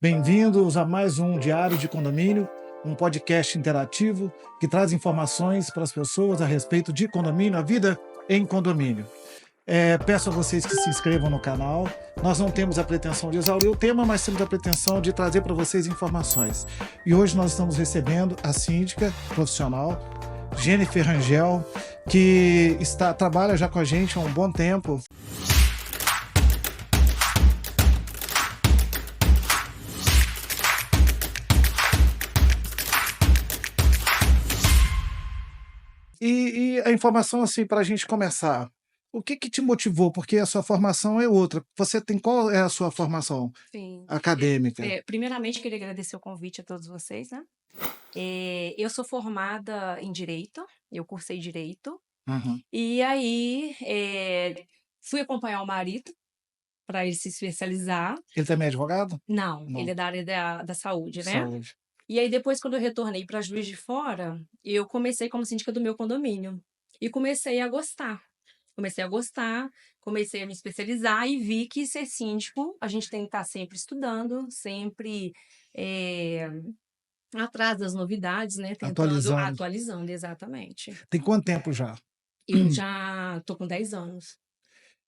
Bem-vindos a mais um Diário de Condomínio, um podcast interativo que traz informações para as pessoas a respeito de condomínio, a vida em condomínio. Peço a vocês que se inscrevam no canal. Nós não temos a pretensão de exaurir o tema, mas temos a pretensão de trazer para vocês informações. E hoje nós estamos recebendo a síndica profissional, Jennifer Rangel, que trabalha já com a gente há um bom tempo. E a informação, assim, para a gente começar, o que te motivou? Porque a sua formação é outra. Qual é a sua formação Sim. acadêmica? Primeiramente, queria agradecer o convite a todos vocês, né? Eu sou formada em Direito, eu cursei Direito, Uhum. e aí fui acompanhar o marido para ele se especializar. Ele também é advogado? Não, ele Não, é da área da saúde, de né? saúde. E aí, depois, quando eu retornei para Juiz de Fora, eu comecei como síndica do meu condomínio. E comecei a gostar. Comecei a gostar, comecei a me especializar e vi que ser síndico, a gente tem que estar sempre estudando, sempre eh, atrás das novidades, né? Tentando, Atualizando. atualizando, exatamente. Tem quanto tempo já? Eu já tô com 10 anos.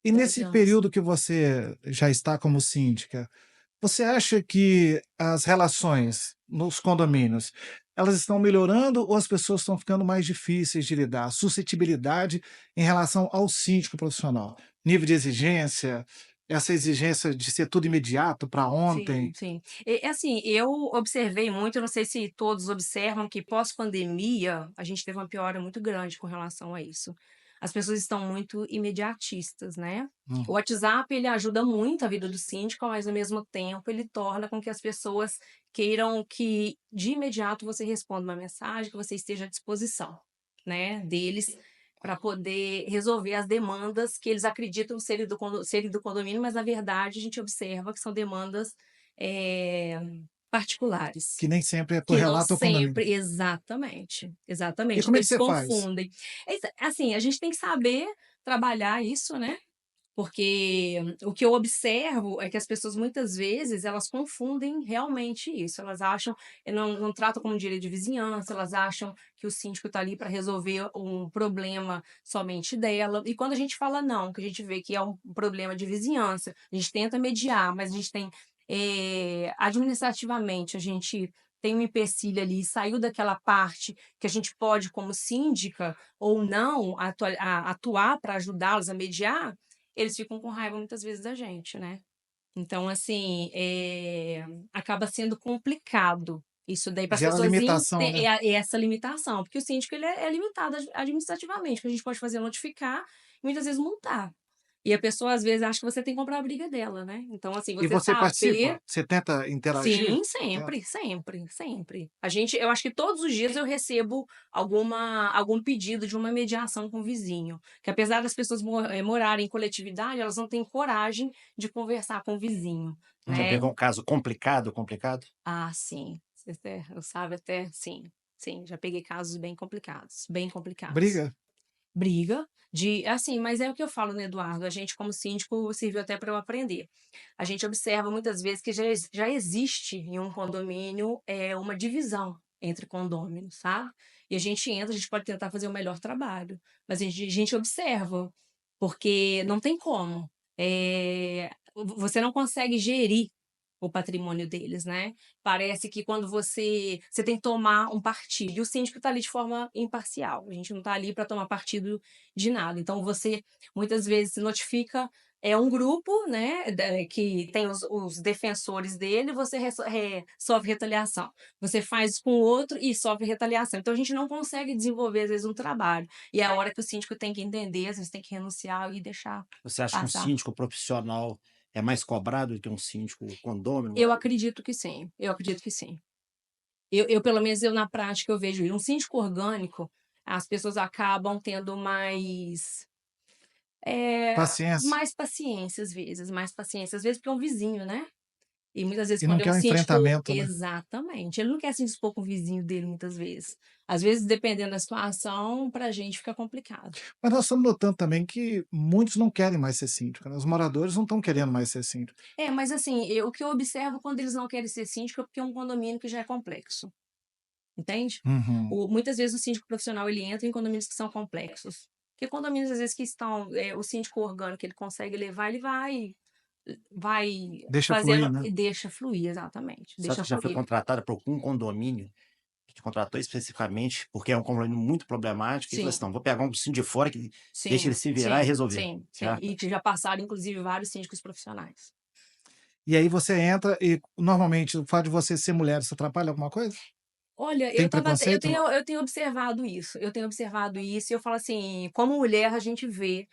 E 10 nesse anos. período que você já está como síndica, você acha que as relações nos condomínios, elas estão melhorando ou as pessoas estão ficando mais difíceis de lidar? A suscetibilidade em relação ao síndico profissional, nível de exigência, essa exigência de ser tudo imediato para Sim, ontem. sim. É assim, eu observei muito, eu não sei se todos observam, que pós-pandemia a gente teve uma piora muito grande com relação a isso. As pessoas estão muito imediatistas, né? O Hum. WhatsApp, ele ajuda muito a vida do síndico, mas ao mesmo tempo ele torna com que as pessoas queiram que de imediato você responda uma mensagem, que você esteja à disposição, né, deles para poder resolver as demandas que eles acreditam serem do condomínio, mas na verdade a gente observa que são demandas eh, particulares. Que nem sempre é Que não correlato ao condomínio. sempre, exatamente, E exatamente. como Então é que eles você faz? confundem. Assim, a gente tem que saber trabalhar isso, né? Porque o que eu observo é que as pessoas muitas vezes elas confundem realmente isso. Elas acham, não tratam como direito de vizinhança, elas acham que o síndico está ali para resolver um problema somente dela. E quando a gente fala não, que a gente vê que é um problema de vizinhança, a gente tenta mediar, mas a gente tem administrativamente, a gente tem um empecilho ali, saiu daquela parte que a gente pode, como síndica, ou não, atuar para ajudá-los a mediar, eles ficam com raiva muitas vezes da gente, né. Então, assim, acaba sendo complicado isso daí para as Gera pessoas limitação, né? essa limitação, porque o síndico ele é limitado administrativamente, o que a gente pode fazer é notificar e muitas vezes multar. E a pessoa às vezes acha que você tem que comprar a briga dela, né. Então, assim, E você você saber. participa? Você tenta interagir? Sim, Tenta. sempre, sempre, sempre. Eu acho que todos os dias eu recebo algum pedido de uma mediação com o vizinho, que apesar das pessoas morarem em coletividade, elas não têm coragem de conversar com o vizinho, Já né. pegou um caso complicado, complicado? Ah, sim, você sabe até, sim, sim, já peguei casos bem complicados, bem complicados. Briga? Briga de assim, mas é o que eu falo, né, Eduardo, a gente como síndico serviu até para eu aprender. A gente observa muitas vezes que já existe em um condomínio, uma divisão entre condôminos, sabe. E a gente entra, a gente pode tentar fazer o melhor trabalho, mas a gente observa, porque não tem como. Você não consegue gerir o patrimônio deles, né. Parece que quando você tem que tomar um partido, e o síndico está ali de forma imparcial, a gente não está ali para tomar partido de nada. Então você, muitas vezes, notifica, um grupo, né, que tem os defensores dele, você sofre retaliação. Você faz com o outro e sofre retaliação. Então a gente não consegue desenvolver, às vezes, um trabalho. E é a hora que o síndico tem que entender, às vezes tem que renunciar e deixar Você acha que um passar. síndico profissional é mais cobrado do que um síndico condômino? Eu acredito que sim, eu acredito que sim. Pelo menos eu na prática eu vejo isso. Um síndico orgânico, as pessoas acabam tendo Paciência. mais paciência às vezes, porque é um vizinho, né. E muitas vezes E não quando é quer um um síndico enfrentamento, né? exatamente, ele não quer se indispor com o vizinho dele muitas vezes. Às vezes, dependendo da situação, pra gente fica complicado. Mas nós estamos notando também que muitos não querem mais ser síndico, né? Os moradores não estão querendo mais ser síndico. É, mas assim, o que eu observo quando eles não querem ser síndico é porque é um condomínio que já é complexo, entende? Uhum. Muitas vezes o síndico profissional ele entra em condomínios que são complexos. Porque condomínios, às vezes, que estão, o síndico orgânico ele consegue levar, ele vai Deixa fluir, fazendo né? e deixa fluir, exatamente, Você acha deixa que já foi fluir. contratada por algum condomínio que te contratou especificamente porque é um condomínio muito problemático e falou assim: Sim, não, vou pegar um síndico de fora que deixa ele sim, se virar e sim, resolver. sim, sim. Já? E que já passaram, inclusive, vários síndicos profissionais. E aí você entra e normalmente o fato de você ser mulher, isso atrapalha alguma coisa? Olha, Tem preconceito? Não? eu tenho observado isso. Eu tenho observado isso e eu falo assim, como mulher a gente vê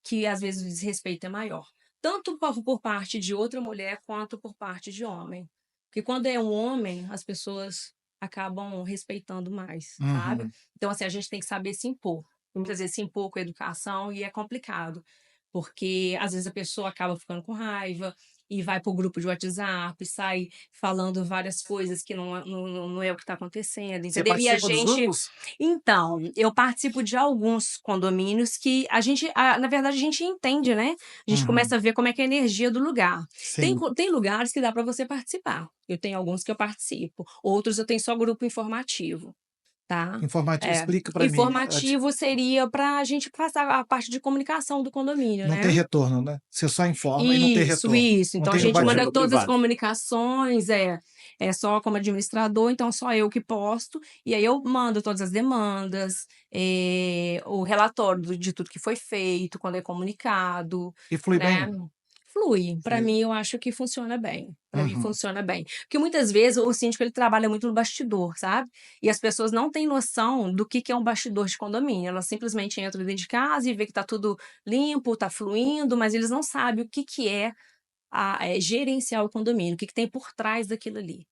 que às vezes o desrespeito é maior, tanto por parte de outra mulher quanto por parte de homem. Porque quando é um homem, as pessoas acabam respeitando mais, sabe? Uhum. Então assim, a gente tem que saber se impor. Muitas vezes se impor com a educação e é complicado, porque às vezes a pessoa acaba ficando com raiva e vai para o grupo de WhatsApp, sai falando várias coisas que não é o que está acontecendo, Você entendeu? E a participa dos gente grupos? então, eu participo de alguns condomínios que na verdade, a gente entende, né? A gente Uhum. começa a ver como é que é a energia do lugar. Sim. Tem lugares que dá para você participar. Eu tenho alguns que eu participo, outros eu tenho só grupo informativo, tá? Informativo, É. explica para mim. Informativo seria para a gente passar a parte de comunicação do condomínio, Não tem né? retorno, né? Você só informa e não tem Isso, retorno. isso. Não Então a tem o gente É manda bate. no todas as privado. comunicações, é só como administrador, então só eu que posto, e aí eu mando todas as demandas, o relatório de tudo que foi feito, quando é comunicado, E flui né? bem? Flui. Para Flui. mim, eu acho que funciona bem. Para mim, Uhum. funciona bem. Porque muitas vezes o síndico ele trabalha muito no bastidor, sabe? E as pessoas não têm noção do que é um bastidor de condomínio. Elas simplesmente entram dentro de casa e vê que tá tudo limpo, tá fluindo, mas eles não sabem o que é gerenciar o condomínio, o que tem por trás daquilo ali,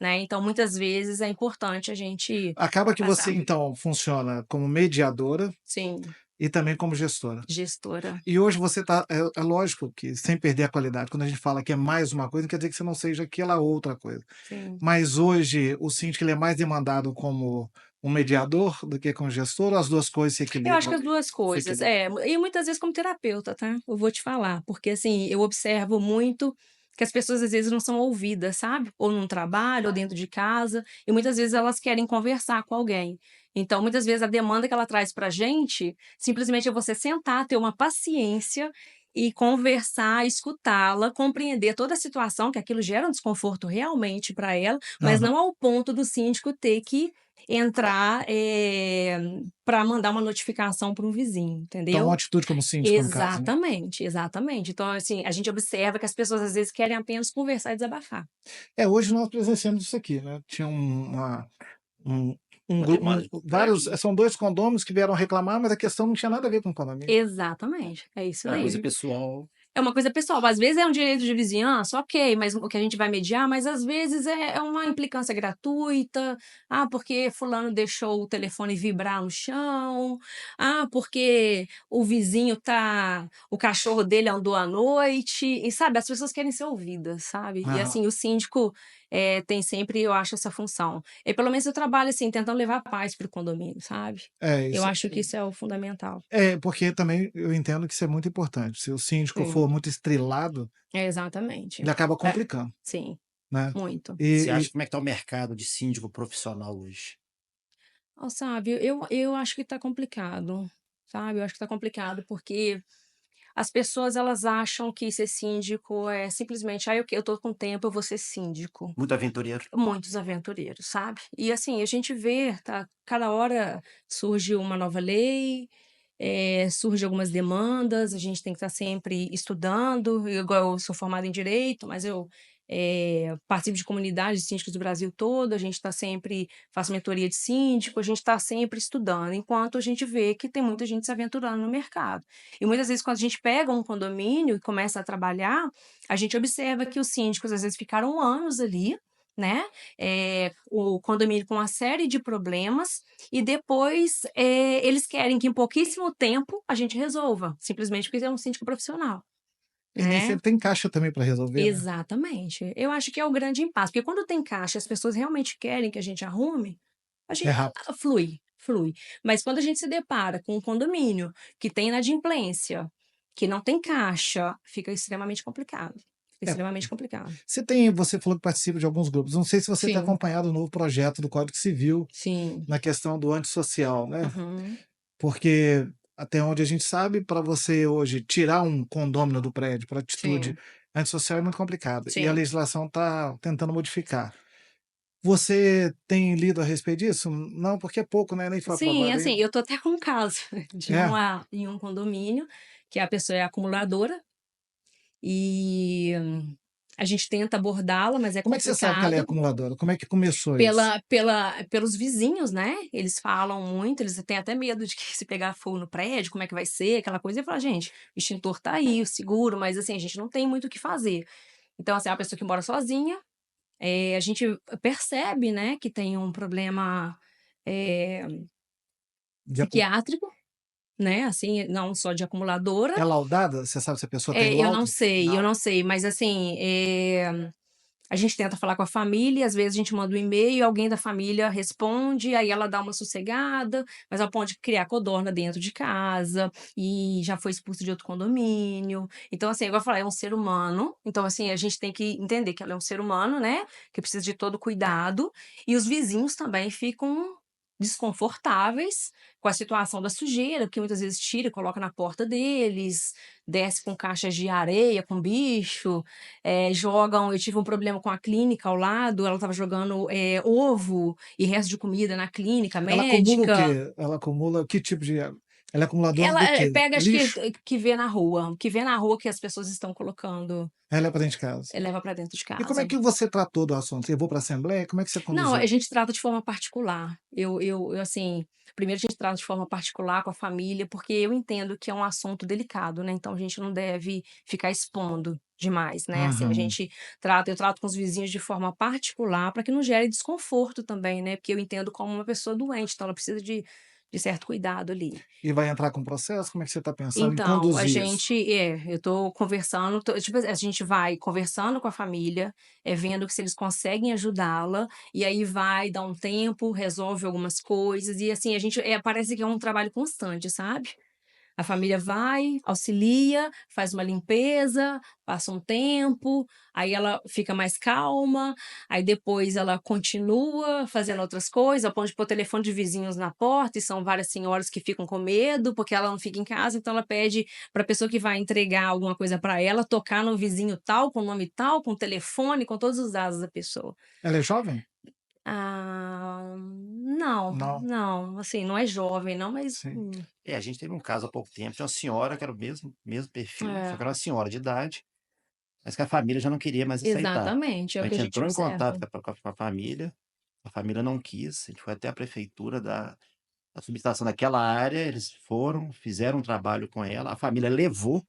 né? Então, muitas vezes é importante a gente Acaba que você, passar. então, funciona como mediadora Sim, e também como gestora. gestora. E hoje você está. É lógico que, sem perder a qualidade, quando a gente fala que é mais uma coisa, não quer dizer que você não seja aquela outra coisa. Sim. Mas hoje o síndico ele é mais demandado como um mediador do que como gestor, ou as duas coisas se Eu acho que equilibram? as duas Se coisas. equilibram. E muitas vezes como terapeuta, tá? Eu vou te falar, porque assim, eu observo muito que as pessoas às vezes não são ouvidas, sabe? Ou num trabalho, ou dentro de casa, e muitas vezes elas querem conversar com alguém. Então, muitas vezes a demanda que ela traz pra gente, simplesmente é você sentar, ter uma paciência e conversar, escutá-la, compreender toda a situação, que aquilo gera um desconforto realmente para ela, mas Aham. não ao ponto do síndico ter que entrar, para mandar uma notificação para um vizinho, Toma uma entendeu? atitude como síndico, no caso, né? Exatamente, exatamente. Então, assim, a gente observa que as pessoas às vezes querem apenas conversar e desabafar. Hoje nós presenciamos isso aqui, né? Tinha um, Uma demanda por vários, aqui. são dois condôminos que vieram reclamar, mas a questão não tinha nada a ver com o condomínio. Exatamente, é isso É coisa aí. pessoal. É uma coisa pessoal, às vezes é um direito de vizinhança, ok, mas o que a gente vai mediar, mas às vezes é uma implicância gratuita, porque fulano deixou o telefone vibrar no chão, porque o cachorro dele andou à noite, e sabe, as pessoas querem ser ouvidas, sabe? E Aham. assim, o síndico tem sempre, eu acho, essa função. E pelo menos eu trabalho assim, tentando levar paz para o condomínio, sabe? É, Eu isso. acho que isso é o fundamental. Porque também eu entendo que isso é muito importante. Se o síndico for Sim, muito estrelado, exatamente. ele acaba É, complicando, sim. né? Muito. Você E, acha como é que tá o mercado de síndico profissional hoje? Ó, sabe, eu acho que tá complicado, sabe? Eu acho que tá complicado porque as pessoas elas acham que ser síndico é simplesmente, eu tô com tempo, eu vou ser síndico. Muito aventureiro. Muitos aventureiros, sabe? E assim, a gente vê, tá? Cada hora surge uma nova lei, surge algumas demandas, a gente tem que estar sempre estudando. Igual eu sou formada em direito, mas eu participo de comunidades de síndicos do Brasil todo, a gente está sempre, faço mentoria de síndico, a gente está sempre estudando, enquanto a gente vê que tem muita gente se aventurando no mercado. E muitas vezes, quando a gente pega um condomínio e começa a trabalhar, a gente observa que os síndicos às vezes ficaram anos ali, né? O condomínio com uma série de problemas, e depois eles querem que em pouquíssimo tempo a gente resolva, simplesmente porque é um síndico profissional. E nem né? sempre tem caixa também para resolver, né? Exatamente. Eu acho que é o grande impasse, porque quando tem caixa, as pessoas realmente querem que a gente arrume, a É gente rápido. flui, flui. Mas quando a gente se depara com um condomínio que tem inadimplência, que não tem caixa, fica extremamente complicado. Fica É, extremamente complicado. você falou que participa de alguns grupos. Não sei se você tem Sim, acompanhado o novo projeto do Código Civil sim. na questão do antissocial, né? Uhum. Porque, até onde a gente sabe, para você hoje tirar um condômino do prédio para atitude Sim, antissocial é muito complicado. E a sim. legislação está tentando modificar. Você tem lido a respeito disso? Não, porque é pouco, né? Nem foi Sim, aprovado assim, ainda. eu tô até com um caso de É. em um condomínio, que a pessoa é acumuladora e a gente tenta abordá-la, mas é Como é que você sabe que ela é complicado. acumuladora? Como é que começou isso? Pelos vizinhos, né? Eles falam muito, eles têm até medo de que se pegar fogo no prédio, como é que vai ser, aquela coisa. E fala, gente, o extintor tá aí, o seguro, mas assim, a gente não tem muito o que fazer. Então, assim, é uma pessoa que mora sozinha, a gente percebe, né, que tem um problema eh, De acu- psiquiátrico, né? Assim, não só de acumuladora. É laudada? Você sabe se a pessoa tem laudo? Eu Não. não sei, mas assim, a gente tenta falar com a família, às vezes a gente manda um e-mail, alguém da família responde, aí ela dá uma sossegada, mas ela pode criar codorna dentro de casa e já foi expulsa de outro condomínio. Então, assim, igual eu falei, é um ser humano. Então, assim, a gente tem que entender que ela é um ser humano, né? Que precisa de todo cuidado. E os vizinhos também ficam desconfortáveis com a situação da sujeira, porque muitas vezes tira e coloca na porta deles, desce com caixas de areia, com bicho, jogam. Eu tive um problema com a clínica ao lado, ela estava jogando ovo e resto de comida na clínica Ela acumula o médica. quê? Ela acumula que tipo de. Ela é acumuladora Ela do quê? pega, acho Lixo? que vê na rua, que vê na rua que as pessoas estão colocando, Ela é para dentro de casa. leva para dentro de E como é casa. que você tratou do assunto? Você levou para a Assembleia? Como é que você Não, conduziu? a gente trata de forma particular. Assim, primeiro a gente trata de forma particular com a família, porque eu entendo que é um assunto delicado, né? Então a gente não deve ficar expondo demais, né? Assim, Uhum. eu trato com os vizinhos de forma particular para que não gere desconforto também, né? Porque eu entendo como uma pessoa doente, então ela precisa de certo cuidado ali. E vai entrar com processo? Como é que você está pensando em Então, conduzir isso? eu tô conversando, tipo, a gente vai conversando com a família, vendo que se eles conseguem ajudá-la, e aí vai, dá um tempo, resolve algumas coisas, e assim, parece que é um trabalho constante, sabe? A família vai, auxilia, faz uma limpeza, passa um tempo, aí ela fica mais calma, aí depois ela continua fazendo outras coisas, pode pôr telefone de vizinhos na porta, e são várias senhoras que ficam com medo, porque ela não fica em casa, então ela pede para a pessoa que vai entregar alguma coisa para ela tocar no vizinho tal, com o nome tal, com o telefone, com todos os dados da pessoa. Ela é jovem? Não, Não. não, assim, não é jovem, não, mas Sim. A gente teve um caso há pouco tempo de uma senhora que era o mesmo perfil, só é. que era uma senhora de idade, mas que a família já não queria mais aceitar. Exatamente, é A o que a gente gente entrou em contato observa. com a a família não quis, a gente foi até a prefeitura da subestação daquela área, eles foram, fizeram um trabalho com ela, a família levou,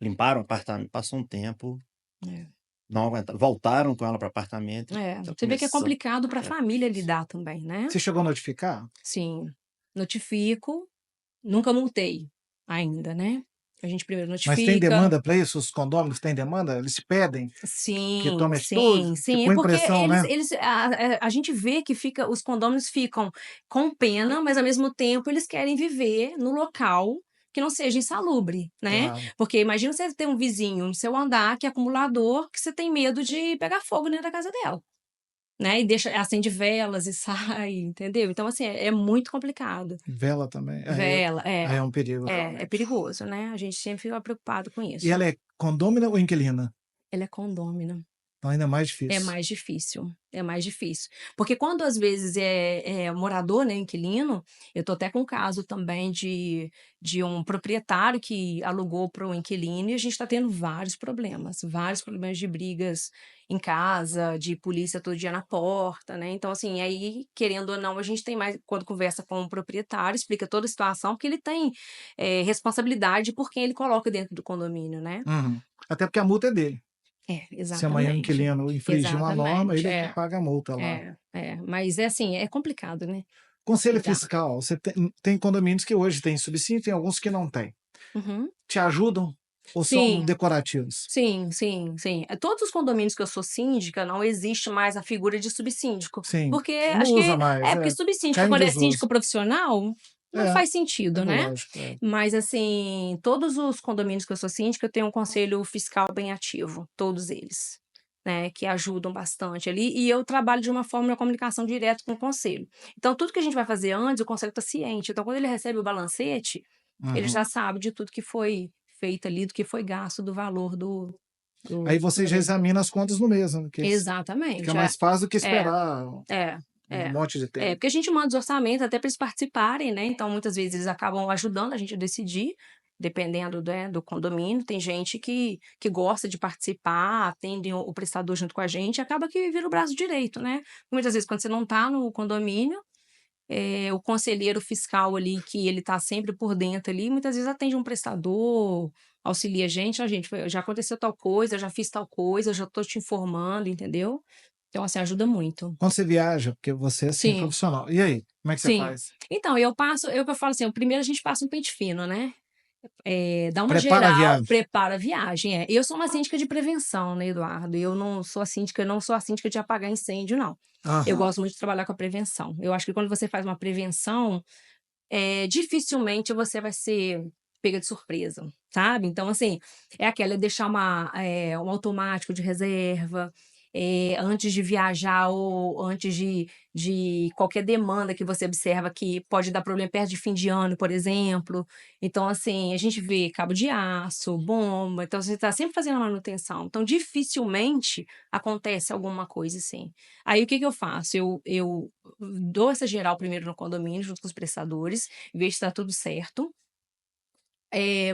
limparam o apartamento, passou um tempo, É. não aguentaram, voltaram com ela para o apartamento, já Você vê que é começou. complicado para a É família difícil. lidar também, né. Você chegou a notificar? Sim, notifico, nunca multei ainda, né. A gente primeiro Mas tem notifica. demanda para isso? Os condôminos têm demanda? Eles te pedem que Sim, tome atitude? sim, Que sim. É põe porque pressão, né? a gente vê que os condôminos ficam com pena, mas ao mesmo tempo eles querem viver no local que não seja insalubre, né. Claro. Porque imagina você ter um vizinho no seu andar que é acumulador, que você tem medo de pegar fogo dentro da casa dela. Né, e acende velas e sai, entendeu. Então, assim, é muito complicado. Vela também. Vela, Aí é um perigo, é realmente. perigoso, né, a gente sempre fica preocupado com E isso. ela é condômina ou inquilina? Ela é condômino. Então ainda é mais É difícil. mais difícil, é mais difícil. Porque quando às vezes é morador, né, inquilino, eu tô até com um caso também de um proprietário que alugou para um inquilino e a gente está tendo vários problemas de brigas em casa, de polícia todo dia na porta, né. Então assim, aí querendo ou não a gente tem mais quando conversa com o proprietário, explica toda a situação, porque ele tem, responsabilidade por quem ele coloca dentro do condomínio, né. Uhum. Até porque a multa é dele. Se amanhã o Exatamente, inquilino infringir uma norma, exatamente. ele que paga a multa lá. Mas é assim, é complicado, né, Conselho lidar. fiscal, você tem condomínios que hoje têm subsídio, tem alguns que não têm. Uhum. Te ajudam? Ou são Sim. decorativos? Sim, sim, sim. Todos os condomínios que eu sou síndica, não existe mais a figura de subsíndico, Sim, porque não acho usa que mais, porque é, subsíndico cai em quando é desuso. síndico profissional, não É, faz sentido, é né. lógico, é. Mas, assim, todos os condomínios que eu sou síndica, eu tenho um conselho fiscal bem ativo, todos eles, né, que ajudam bastante ali, e eu trabalho de uma forma de comunicação direta com o conselho. Então tudo que a gente vai fazer antes, o conselho está ciente, então quando ele recebe o balancete, ele já Uhum. sabe de tudo que foi feito ali, do que foi gasto, do valor Aí do você já condomínio. examina as contas no mês, né, que fica Exatamente, é. mais fácil do que É, esperar é, um é. monte de É, tempo. porque a gente manda os orçamentos até para eles participarem, né, então muitas vezes eles acabam ajudando a gente a decidir, dependendo, né, do condomínio. Tem gente que gosta de participar, atende o prestador junto com a gente, acaba que vira o braço direito, né. Muitas vezes quando você não está no condomínio, o conselheiro fiscal ali, que ele tá sempre por dentro ali, muitas vezes atende um prestador, auxilia a gente: "Ó gente, já aconteceu tal coisa, eu já fiz tal coisa, eu já tô te informando", entendeu. Então assim, ajuda muito. Quando você viaja, porque você é, assim, Sim, profissional, e aí, como é que você sim. faz? Então, eu que eu falo assim, primeiro a gente passa um pente fino, né. Dá uma Prepara a geral, viagem. prepara a viagem, é. Eu sou uma síndica de prevenção, né, Eduardo, eu não sou a síndica de apagar incêndio não. Eu Aham. gosto muito de trabalhar com a prevenção. Eu acho que quando você faz uma prevenção, dificilmente você vai ser pega de surpresa, sabe. Então, assim, é aquela, é deixar um automático de reserva, antes de viajar ou antes de qualquer demanda que você observa que pode dar problema perto de fim de ano, por exemplo. Então, assim, a gente vê cabo de aço, bomba, então você está sempre fazendo a manutenção. Então, dificilmente acontece alguma coisa assim. Aí o que que eu faço? Eu dou essa geral primeiro no condomínio, junto com os prestadores, ver se está tudo certo.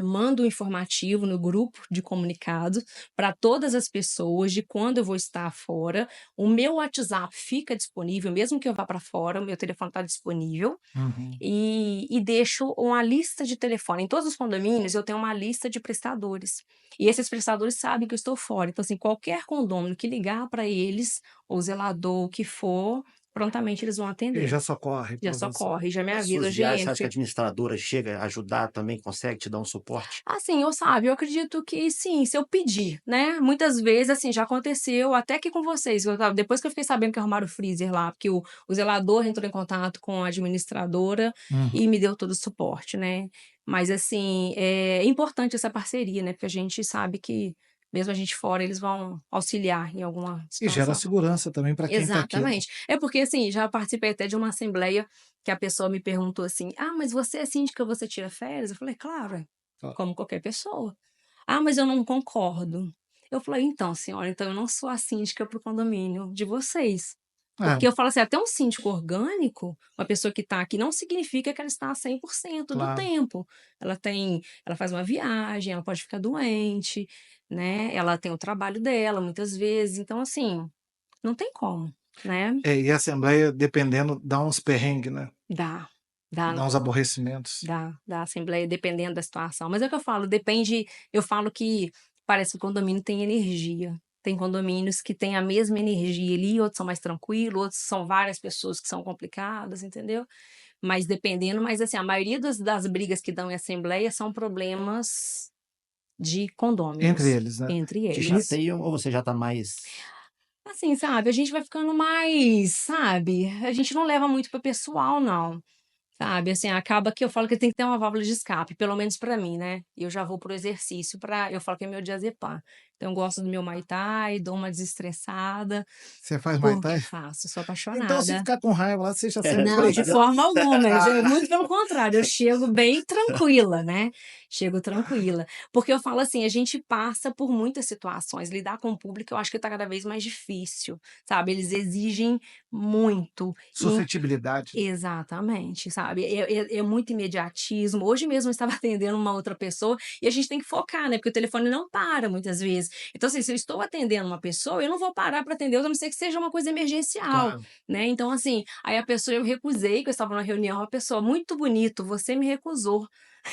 Mando um informativo no grupo de comunicados para todas as pessoas de quando eu vou estar fora. O meu WhatsApp fica disponível, mesmo que eu vá para fora, o meu telefone está disponível. Uhum. E deixo uma lista de telefone. Em todos os condomínios eu tenho uma lista de prestadores. E esses prestadores sabem que eu estou fora. Então, assim, qualquer condômino que ligar para eles, ou zelador, o que for, prontamente eles vão Ele atender. já socorre Já para você. socorre, já me Nas avisa: suas viagens, você acha que a "Gente". administradora chega a ajudar também, consegue te dar um suporte? Assim, eu acredito que sim, se eu pedir, né. Muitas vezes, assim, já aconteceu até que com vocês, depois que eu fiquei sabendo que arrumaram o freezer lá, porque o zelador entrou em contato com a administradora Uhum. e me deu todo o suporte, né. Mas, assim, é importante essa parceria, né, porque a gente sabe que mesmo a gente fora, eles vão auxiliar em alguma E gera situação. segurança também para quem está aqui, né. Exatamente. É porque, assim, já participei até de uma assembleia que a pessoa me perguntou assim: "Ah, mas você é síndica, você tira férias?" Eu falei: "Claro, Ó, como qualquer pessoa". "Ah, mas eu não concordo". Eu falei: "Então, senhora, então eu não sou a síndica para o condomínio de vocês". é, Porque eu falo assim, até um síndico orgânico, uma pessoa que está aqui, não significa que ela está 100% do claro. tempo. Ela faz uma viagem, ela pode ficar doente, né, ela tem o trabalho dela muitas vezes, então assim, não tem como, né. É, e a assembleia, dependendo, dá uns perrengue, né, Dá, dá, dá uns aborrecimentos. dá assembleia dependendo da situação. Mas é o que eu falo, depende, eu falo que parece que o condomínio tem energia. Tem condomínios que têm a mesma energia ali, outros são mais tranquilos, outros são várias pessoas que são complicadas, entendeu. Mas dependendo, mas assim, a maioria das brigas que dão em assembleia são problemas de Entre condôminos, eles, né. entre Te eles. chateiam ou você já tá mais Assim, sabe, a gente vai ficando mais, sabe, a gente não leva muito para pessoal não. Sabe, assim, acaba que eu falo que tem que ter uma válvula de escape, pelo menos pra mim, né. Eu já vou para o exercício eu falo que é meu diazepam. Então eu gosto do meu Muay Thai, dou uma desestressada, Você faz Muay porque Thai? faço, sou Então se apaixonada. ficar com raiva lá, você já sai Não, de briga. forma alguma, muito pelo contrário, eu chego bem tranquila, né, chego tranquila. Porque eu falo assim, a gente passa por muitas situações, lidar com o público eu acho que tá cada vez mais difícil, sabe, eles exigem muito. Suscetibilidade. Exatamente, sabe, é muito imediatismo. Hoje mesmo eu estava atendendo uma outra pessoa e a gente tem que focar, né, porque o telefone não para muitas vezes. Então, assim, se eu estou atendendo uma pessoa, eu não vou parar para atender outra, a não ser que seja uma coisa emergencial, Claro. né. Então, assim, aí a pessoa eu recusei, que eu estava numa reunião, a pessoa: "Muito bonito, você me recusou".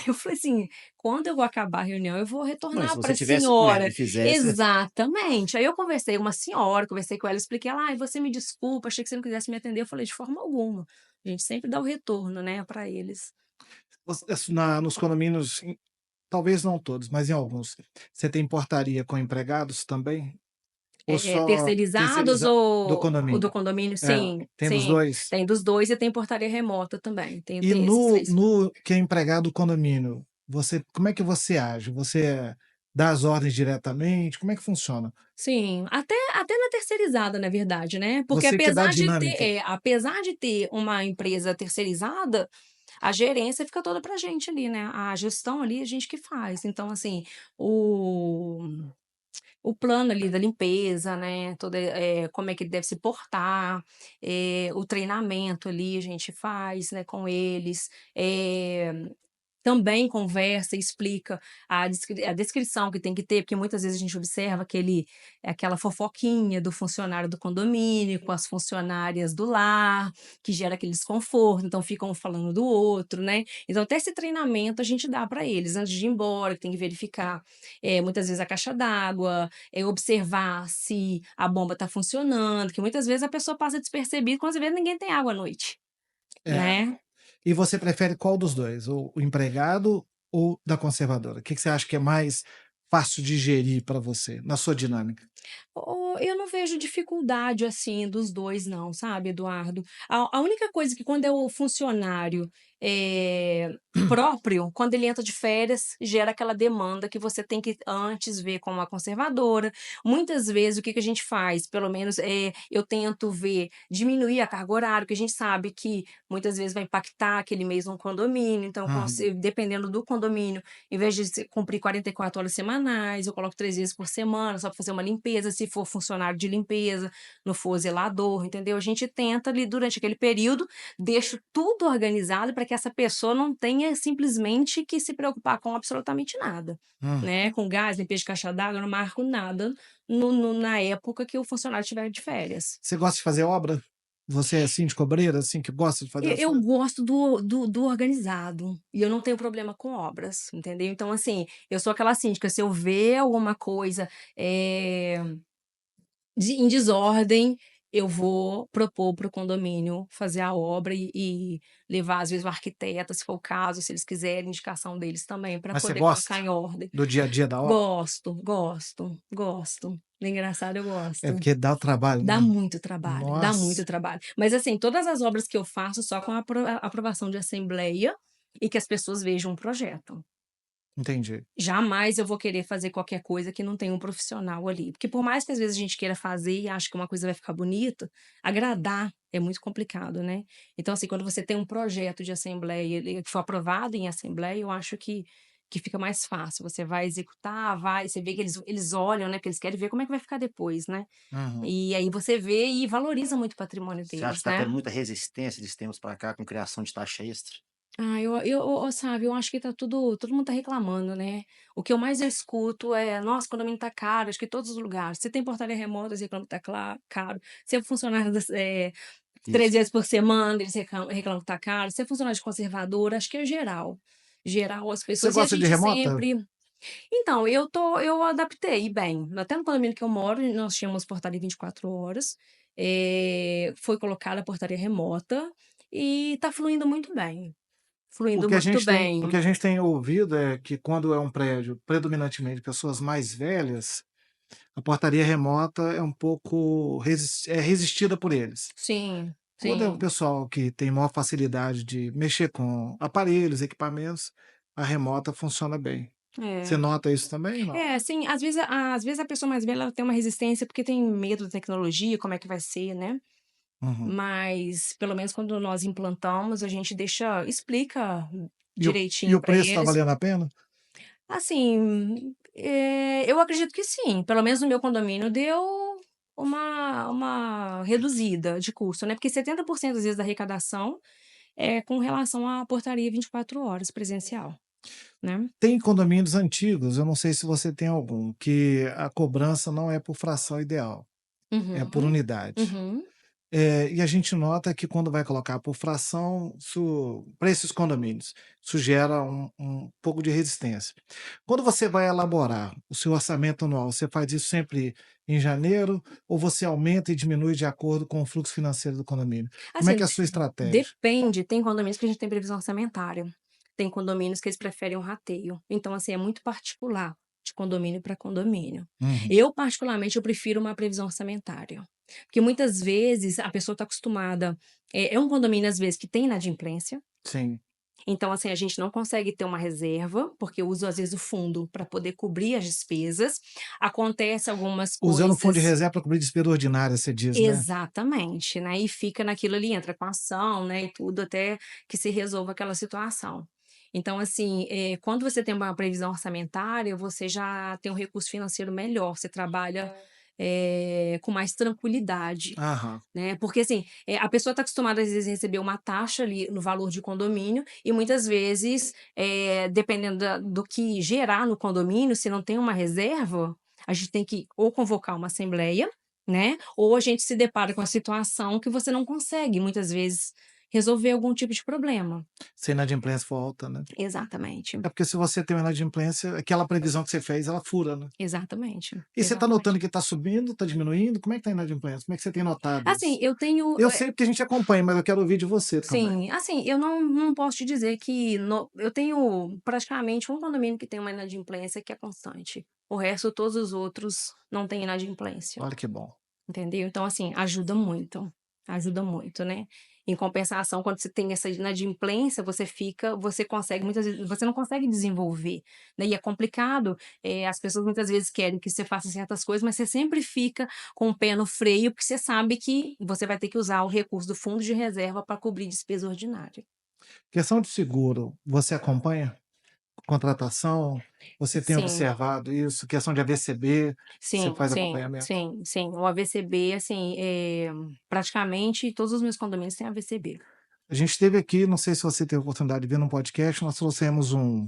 Eu falei assim: "Quando eu vou acabar a reunião, eu vou mas se retornar para você a tivesse com ela senhora". e fizesse Exatamente. Aí eu conversei com uma senhora, conversei com ela, expliquei, ela: "Ai, você me desculpa, achei que você não quisesse me atender". Eu falei: "De forma alguma". A gente sempre dá o retorno, né, para eles. Nos condomínios talvez não todos, mas em alguns, você tem portaria com empregados também? Ou só Terceirizados terceiriza do ou do condomínio? condomínio? É, Sim, tem dos sim. 2? Tem dos 2 e tem portaria remota também. E Tem esses no 3. no que é empregado do condomínio, você como é que você age? Você dá as ordens diretamente? Como é que funciona? Sim, até na terceirizada, na verdade, né, porque Você que dá a dinâmica. apesar de ter uma empresa terceirizada, a gerência fica toda pra gente ali, né, a gestão ali a gente que faz. Então, assim, o o plano ali da limpeza, né, toda, como é que ele deve se portar, o treinamento ali a gente faz, né, com eles, também conversa e explica a descrição que tem que ter, porque muitas vezes a gente observa aquela fofoquinha do funcionário do condomínio com as funcionárias do lar, que gera aquele desconforto, então ficam um falando do outro, né. Então até esse treinamento a gente dá para eles antes de ir embora, que tem que verificar, muitas vezes a caixa d'água, observar se a bomba está funcionando, que muitas vezes a pessoa passa despercebido quando você vê ninguém tem água à noite, É. né. E você prefere qual dos 2? O empregado ou da conservadora? O que que você acha que é mais fácil de gerir para você, na sua dinâmica? Eu não vejo dificuldade, assim, dos 2 não, sabe, Eduardo. A única coisa que quando é o funcionário, próprio, quando ele entra de férias, gera aquela demanda que você tem que antes ver com a conservadora. Muitas vezes o que que a gente faz, pelo menos, eu tento ver diminuir a carga horária, porque a gente sabe que muitas vezes vai impactar aquele mês no condomínio, então Uhum. dependendo do condomínio, em vez de cumprir 44 horas semanais, eu coloco 3 vezes por semana, só para fazer uma limpeza, se for funcionário de limpeza, não for zelador, entendeu? A gente tenta ali durante aquele período, deixo tudo organizado para que essa pessoa não tenha simplesmente que se preocupar com absolutamente nada, Hum. né? Com gás, limpeza de caixa d'água, eu não marco nada na época que o funcionário estiver de férias. Você gosta de fazer obra? Você é assim de cobreira, assim, que gosta de fazer as Eu coisas? gosto do organizado, e eu não tenho problema com obras, entendeu. Então, assim, eu sou aquela síndica, se eu ver alguma coisa, eh, em desordem, eu vou propor para o condomínio fazer a obra e levar, às vezes, o arquiteto, se for o caso, se eles quiserem, indicação deles também, para Mas você poder gosta colocar em ordem. do dia a dia da obra? Gosto, gosto, gosto. Engraçado, eu É gosto. porque dá trabalho, Dá né? muito trabalho, dá muito Nossa, trabalho. Mas, assim, todas as obras que eu faço só com a aprovação de assembleia e que as pessoas vejam o projeto. entendi. Jamais eu vou querer fazer qualquer coisa que não tenha um profissional ali, porque por mais que às vezes a gente queira fazer e ache que uma coisa vai ficar bonita, agradar é muito complicado, né. Então, assim, quando você tem um projeto de assembleia, ele que for aprovado em assembleia, eu acho que fica mais fácil, você vai executar, você vê que eles olham, né, porque eles querem ver como é que vai ficar depois, né. Uhum. E aí você vê e valoriza muito o patrimônio Você acha deles, que está né. tendo muita resistência de tempos para cá com criação de taxa extra? Ah, sabe, eu acho que tá todo mundo tá reclamando, né. O que eu mais escuto é: "Nossa, o condomínio tá caro", acho que em todos os lugares. Se tem portaria remota, eles reclamam que tá caro. Se é funcionário 3 Isso. vezes por semana, eles reclamam que tá caro. Se é funcionário de conservador, acho que é geral. Geral as Você pessoas e a gosta de gente remota? sempre então, eu adaptei bem. Até no condomínio que eu moro, nós tínhamos portaria 24 horas, foi colocada a portaria remota e tá fluindo muito bem. Fluindo muito O que bem. a gente tem ouvido é que quando é um prédio predominantemente de pessoas mais velhas, a portaria remota é um pouco resistida por eles. Sim, Quando é o sim. pessoal que tem maior facilidade de mexer com aparelhos, equipamentos, a remota funciona bem. Você É. nota isso também, não? É, assim, às vezes a pessoa mais velha ela tem uma resistência, porque tem medo da tecnologia, como é que vai ser, né. Uhum. Mas, pelo menos quando nós implantamos, a gente explica E direitinho o para preço está eles. valendo a pena? Assim, eu acredito que sim, pelo menos no meu condomínio deu uma reduzida de custo, né, porque 70% às vezes da arrecadação é com relação à portaria 24 horas presencial, né. Tem condomínios antigos, eu não sei se você tem algum, que a cobrança não é por fração ideal, é por Uhum, unidade. uhum. E a gente nota que quando vai colocar por fração, para esses condomínios, isso gera um pouco de resistência. Quando você vai elaborar o seu orçamento anual, você faz isso sempre em janeiro ou você aumenta e diminui de acordo com o fluxo financeiro do condomínio? Como é que Assim, é a sua estratégia? depende, tem condomínios que a gente tem previsão orçamentária. tem condomínios que eles preferem um rateio. Então, assim, é muito particular de condomínio para condomínio. Uhum. Eu, particularmente, eu prefiro uma previsão orçamentária. Porque muitas vezes a pessoa está acostumada. É um condomínio, às vezes, que tem inadimplência. Sim. Então, assim, a gente não consegue ter uma reserva, porque eu uso, às vezes, o fundo para poder cobrir as despesas. Acontece algumas Usando o fundo de coisas. reserva para cobrir despesa ordinária, você diz, né? Exatamente, né? E fica naquilo ali, entra com ação, né? E tudo até que se resolva aquela situação. Então, assim, quando você tem uma previsão orçamentária, você já tem um recurso financeiro melhor, você trabalha com mais tranquilidade, Aham. né? Porque, assim, a pessoa está acostumada, às vezes, a receber uma taxa ali no valor de condomínio, e muitas vezes, dependendo do que gerar no condomínio, se não tem uma reserva, a gente tem que ou convocar uma assembleia, né? Ou a gente se depara com a situação que você não consegue, muitas vezes, resolver algum tipo de problema. Se a inadimplência for alta, né? Exatamente. É porque se você tem uma inadimplência, aquela previsão que você fez, ela fura, né? Exatamente. E você está Exatamente. notando que está subindo, está diminuindo? Como é que está a inadimplência? Como é que você tem notado Assim, isso? eu tenho. Eu sei porque a gente acompanha, mas eu quero ouvir de você também. Sim, assim, eu não posso te dizer que. Eu tenho praticamente um condomínio que tem uma inadimplência que é constante. O resto, todos os outros, não tem inadimplência. Olha que bom. Entendeu? Então, assim, ajuda muito. Ajuda muito, né? Em compensação, quando você tem essa inadimplência, você consegue, muitas vezes, você não consegue desenvolver, né? E é complicado, as pessoas muitas vezes querem que você faça certas coisas, mas você sempre fica com o pé no freio, porque você sabe que você vai ter que usar o recurso do fundo de reserva para cobrir despesa ordinária. Questão de seguro, você acompanha? Contratação? Você tem Sim, observado isso? Questão de AVCB, você sim, faz sim, acompanhamento? sim, sim. O AVCB, assim, praticamente todos os meus condomínios têm AVCB. A gente teve aqui, não sei se você teve a oportunidade de ver num podcast, nós trouxemos um,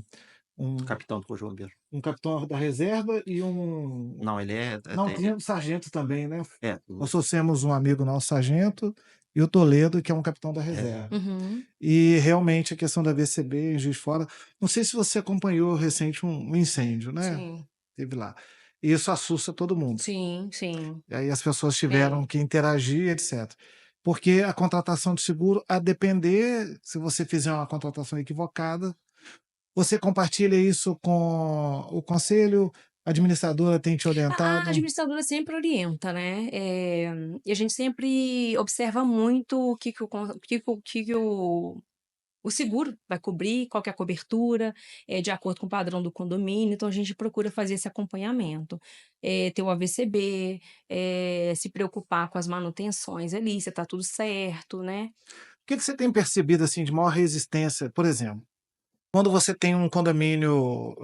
Capitão do Corpo de Bombeiro. um capitão da reserva e um. Não, ele Não, tinha um sargento também, né? é, Nós trouxemos um amigo nosso, sargento, e o Toledo, que é um capitão da é, reserva. Uhum. E realmente a questão da VCB em Juiz de Fora, não sei se você acompanhou recente um incêndio, né? Sim, Teve lá. E isso assusta todo mundo. sim, sim. E aí as pessoas tiveram É. que interagir, etc. Porque a contratação de seguro, a depender, se você fizer uma contratação equivocada, você compartilha isso com o conselho, a administradora tem te A orientado. administradora sempre orienta, né, e a gente sempre observa muito o que que o seguro vai cobrir, qual que é a cobertura, de acordo com o padrão do condomínio, então a gente procura fazer esse acompanhamento. Ter o AVCB, se preocupar com as manutenções ali, se está tudo certo, né. O que que você tem percebido assim de maior resistência? Por exemplo, quando você tem um condomínio,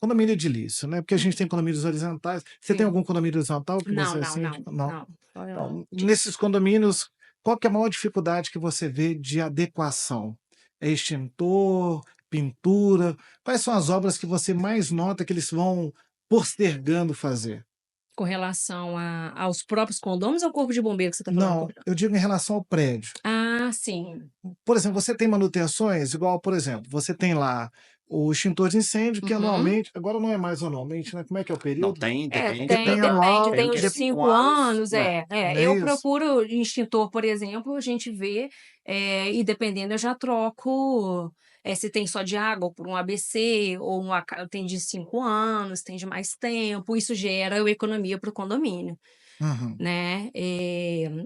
condomínio edilício, né? Porque a gente tem condomínios horizontais. Você tem Sim. algum condomínio horizontal que Não, você não, sente? não, Não. não. Olha, não. Então, nesses condomínios, qual que é a maior dificuldade que você vê de adequação? É extintor, pintura? Quais são as obras que você mais nota que eles vão postergando fazer? Com relação aos próprios condôminos ou ao corpo de bombeiro que você está falando? Não, eu digo em relação ao prédio. Ah, sim. Por exemplo, você tem manutenções, igual, por exemplo, você tem lá o extintor de incêndio, que Uhum. anualmente, agora não é mais anualmente, né? Como é que é o não, período? tem, depende. Tem Depende, anual, tem Tem o os que de é 5 anos. anos, não é eu isso? procuro extintor, por exemplo, a gente vê, e dependendo eu já troco, se tem só de água por um ABC, ou tem de 5 anos, tem de mais tempo, isso gera economia para o condomínio. Uhum. Né,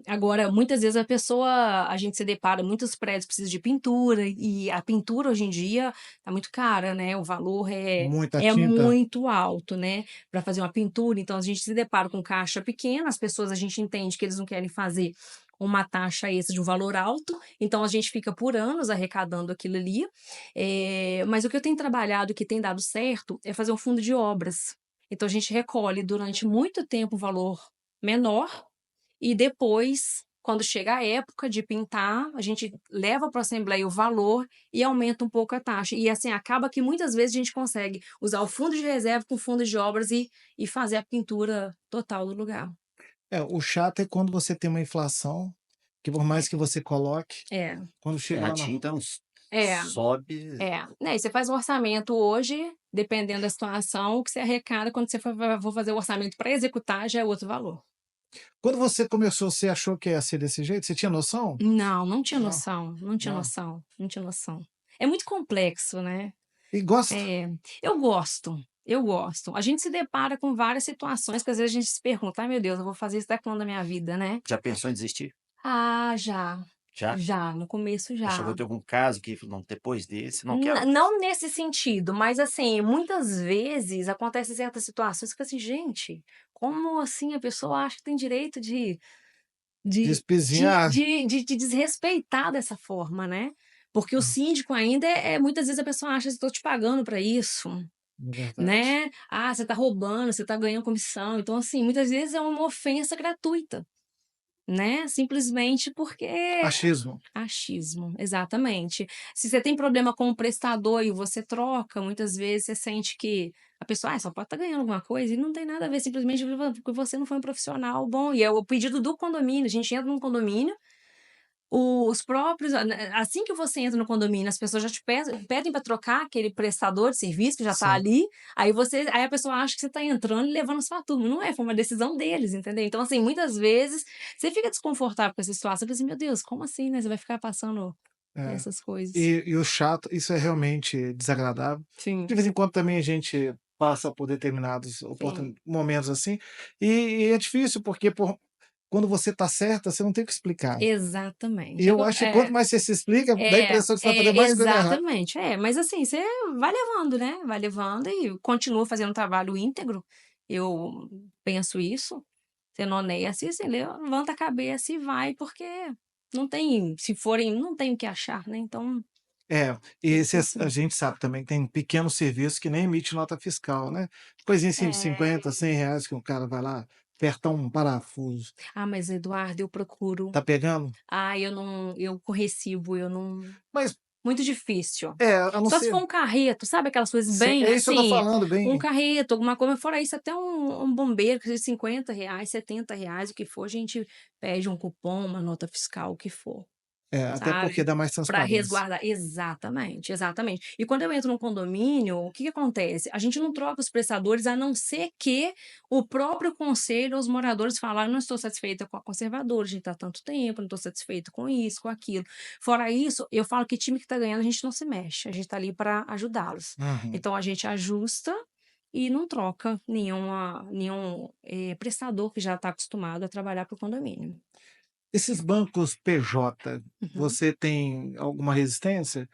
agora muitas vezes a gente se depara, muitos prédios precisam de pintura, e a pintura hoje em dia tá muito cara, né, o valor Muita é tinta. muito alto, né, para fazer uma pintura, então a gente se depara com caixa pequena, as pessoas, a gente entende que eles não querem fazer uma taxa extra de um valor alto, então a gente fica por anos arrecadando aquilo ali, mas o que eu tenho trabalhado, que tem dado certo, é fazer um fundo de obras. Então a gente recolhe durante muito tempo o valor menor, e depois, quando chega a época de pintar, a gente leva para a assembleia o valor e aumenta um pouco a taxa. E assim, acaba que muitas vezes a gente consegue usar o fundo de reserva com o fundo de obras e fazer a pintura total do lugar. O chato é quando você tem uma inflação, que por mais que você coloque, É, quando chega A lá na. tinta é, sobe. né, e você faz o orçamento hoje, dependendo da situação, o que você arrecada, quando você for fazer o orçamento para executar, já é outro valor. Quando você começou, você achou que ia ser desse jeito? Você tinha noção? Não, não tinha Não, noção, não tinha não. noção, não tinha noção. é muito complexo, né? E gosta? É, eu gosto, eu gosto. A gente se depara com várias situações que às vezes a gente se pergunta, ai meu Deus, eu vou fazer isso até quando da minha vida, né? Já pensou em desistir? Ah, já, Já? já, no começo Já chegou a já. ter algum caso que falou, não, depois desse, não quero. Não nesse sentido, mas assim, muitas vezes acontecem certas situações que assim, gente, como assim a pessoa acha que tem direito De de, espizinhar? de desrespeitar dessa forma, né? Porque o síndico ainda muitas vezes a pessoa acha que estou te pagando para isso, É verdade. né? Ah, você está roubando, você está ganhando comissão. Então, assim, muitas vezes é uma ofensa gratuita, né? Simplesmente porque Achismo. achismo, exatamente. Se você tem problema com o prestador e você troca, muitas vezes você sente que a pessoa só pode estar ganhando alguma coisa e não tem nada a ver, simplesmente porque você não foi um profissional bom. E é o pedido do condomínio. A gente entra num condomínio, os próprios, assim que você entra no condomínio, as pessoas já te pedem para trocar aquele prestador de serviço que já está Sim. ali, aí a pessoa acha que você está entrando e levando sua turma. Não é, foi uma decisão deles, entendeu? Então, assim, muitas vezes você fica desconfortável com essa situação, você fala assim, meu Deus, como assim, né? Você vai ficar passando É. essas coisas. E o chato, isso é realmente desagradável. De Sim, vez em quando também a gente passa por determinados sim. momentos assim, e é difícil porque quando você está certa, você não tem o que explicar. E Exatamente. eu acho que quanto mais você se explica, dá a impressão que você está fazendo mais coisa errada. Exatamente. Mas assim, você vai levando, né? Vai levando e continua fazendo um trabalho íntegro. Eu penso isso, sendo honesta, e assim, levanta a cabeça e vai, porque não tem o que achar, né? Então, É, e tem que ser a assim. gente sabe também que tem pequenos serviços que nem emite nota fiscal, né? Coisinha assim de É. 50, R$ 100 que o cara vai lá, apertar um parafuso. Mas Eduardo, eu procuro. Tá pegando? Eu não, eu com recibo, eu não. Mas, Muito difícil. a não Só se ser. for um carreto, sabe aquelas coisas Sim, bem é isso que eu tô assim, falando, um bem. carreto, alguma coisa, fora isso, até um bombeiro que seja R$ 50, R$ 70, o que for, a gente pede um cupom, uma nota fiscal, o que for, Até porque sabe? dá mais Para transparência. resguardar. Exatamente, exatamente. E quando eu entro num condomínio, o que que acontece? A gente não troca os prestadores, a não ser que o próprio conselho, os moradores falam, não estou satisfeita com a conservadora, a gente está há tanto tempo, não estou satisfeito com isso, com aquilo. Fora isso, eu falo que time que está ganhando, a gente não se mexe, a gente está ali para ajudá-los. Uhum. Então a gente ajusta e não troca nenhum prestador que já está acostumado a trabalhar para o condomínio. Esses bancos PJ, Uhum, você tem alguma resistência?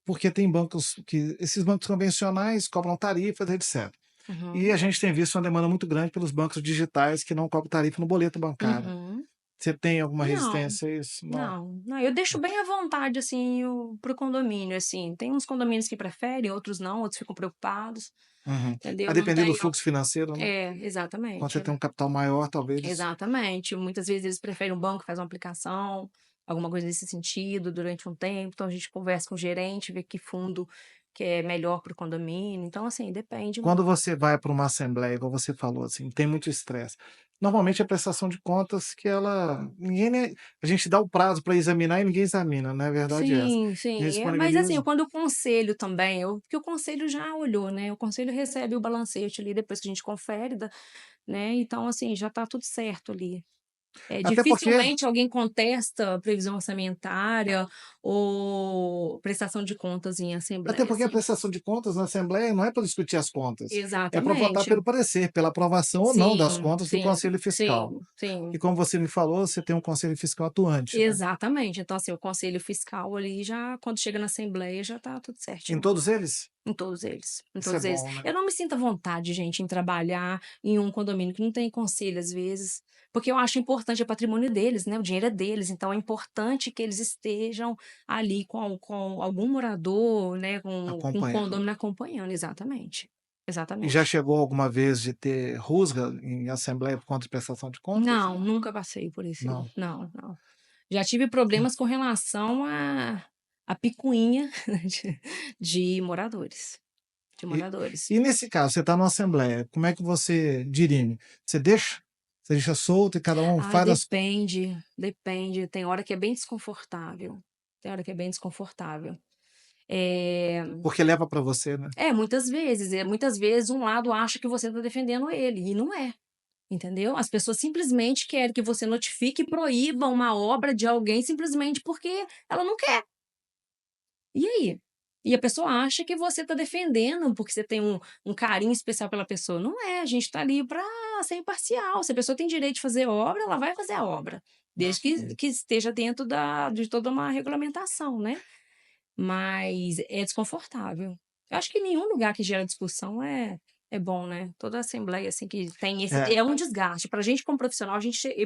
Porque tem bancos que esses bancos convencionais cobram tarifas, etc. E uhum, a gente tem visto uma demanda muito grande pelos bancos digitais que não cobram tarifa no boleto bancário. uhum. Você tem alguma Não. resistência a isso? Não. Não, não, eu deixo bem à vontade, assim, pro condomínio, assim. Tem uns condomínios que preferem, outros não, outros ficam preocupados, Uhum. A entendeu? Não depender do tenho. fluxo financeiro, né? Quando Exatamente. você tem um capital maior, talvez. Exatamente. Muitas vezes eles preferem um banco que faz uma aplicação, alguma coisa nesse sentido, durante um tempo. Então a gente conversa com o gerente, vê que fundo que é melhor para o condomínio. Então, assim, depende Quando muito. você vai para uma assembleia, igual você falou, assim, tem muito estresse. Normalmente a prestação de contas que ela ninguém nem a gente dá o prazo para examinar e ninguém examina, não é verdade essa. Sim, sim. Mas assim, Disponibiliza. quando o conselho também, porque o conselho já olhou, né? O conselho recebe o balancete ali depois que a gente confere, né? Então, assim, já está tudo certo ali. Até porque Dificilmente alguém contesta previsão orçamentária ou prestação de contas em Até assembleia, porque a assim. prestação de contas na assembleia não é para discutir as contas, é para votar Exatamente. pelo parecer, pela aprovação ou não das Sim, contas do sim, conselho fiscal. sim, E sim. como você me falou, você tem um conselho fiscal atuante, né. Exatamente. Então, assim, o conselho fiscal ali já, quando chega na assembleia, já está tudo Em certinho. todos eles? Em todos eles, em Isso é todos eles. bom, né. Eu não me sinto à vontade, gente, em trabalhar em um condomínio que não tem conselho, às vezes, porque eu acho importante, é patrimônio deles, né? O dinheiro é deles, então é importante que eles estejam ali com algum morador, né? Com o Acompanhando. condomínio acompanhando, exatamente. E já Exatamente. chegou alguma vez de ter rusga em assembleia por conta de prestação de contas? Não, nunca passei por isso. Não. Não, não. Já tive problemas com relação a picuinha de moradores. De E moradores. e nesse caso, você está numa assembleia, como é que você dirime? Você deixa? Você deixa solto e cada um faz as Depende, depende. Tem hora que é bem desconfortável. Tem hora que é bem desconfortável. Eh, porque leva para você, né. muitas vezes um lado acha que você está defendendo ele, e não é, entendeu? As pessoas simplesmente querem que você notifique e proíba uma obra de alguém simplesmente porque ela não quer. E aí? E a pessoa acha que você está defendendo porque você tem um carinho especial pela pessoa. Não é, a gente está ali para ser imparcial. Se a pessoa tem direito de fazer obra, ela vai fazer a obra. Desde que esteja dentro de toda uma regulamentação, né? Mas é desconfortável. Eu acho que nenhum lugar que gera discussão é bom, né? Toda assembleia, assim, que tem esse. É, É um desgaste. Pra gente, como profissional,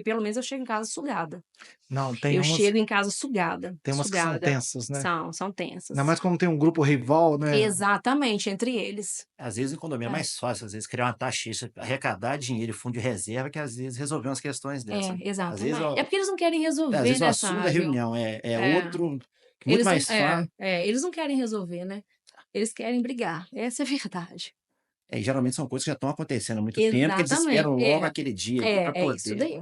pelo menos eu chego em casa sugada. não, Eu chego em casa sugada. tem umas que são Sugada. tensas, né? São Ainda tensas. mais quando tem um grupo rival, né? Exatamente, entre eles. Às vezes em condomínio é É, mais fácil, às vezes criar uma taxiça, arrecadar dinheiro e fundo de reserva, que às vezes resolver umas questões dessas. Às vezes, exatamente. É porque eles não querem às resolver, vezes o né, assunto da Sábio? reunião é É. outro, muito Eles não, mais fácil. eles não querem resolver, né? Eles querem brigar. Essa é a verdade. E geralmente são coisas que já estão acontecendo há muito tempo, que eles Exatamente. esperam logo aquele dia ali para É isso poder. daí.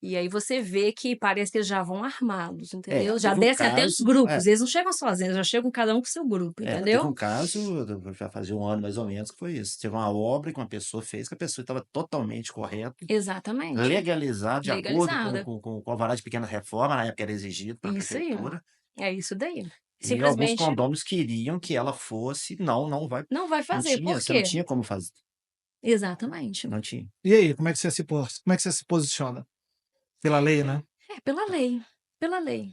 E aí você vê que parece que eles já vão armados, entendeu? Já Teve um descem até os caso, grupos. Eles não chegam sozinhos, já chegam cada um com seu grupo, teve entendeu? um caso, já fazia um ano mais ou menos, que foi isso. Teve uma obra que uma pessoa fez, que a pessoa estava totalmente correta, Exatamente. legalizado, de acordo Legalizada. com o alvará de pequena reforma, na época era exigido pela Isso aí. prefeitura. É isso daí. E alguns Simplesmente condôminos queriam que ela fosse, não vai, não vai não fazer. tinha, Por você não quê? tinha como fazer, Exatamente. não tinha. E aí, como é que você se posiciona? Pela lei, né? É pela lei. Pela lei.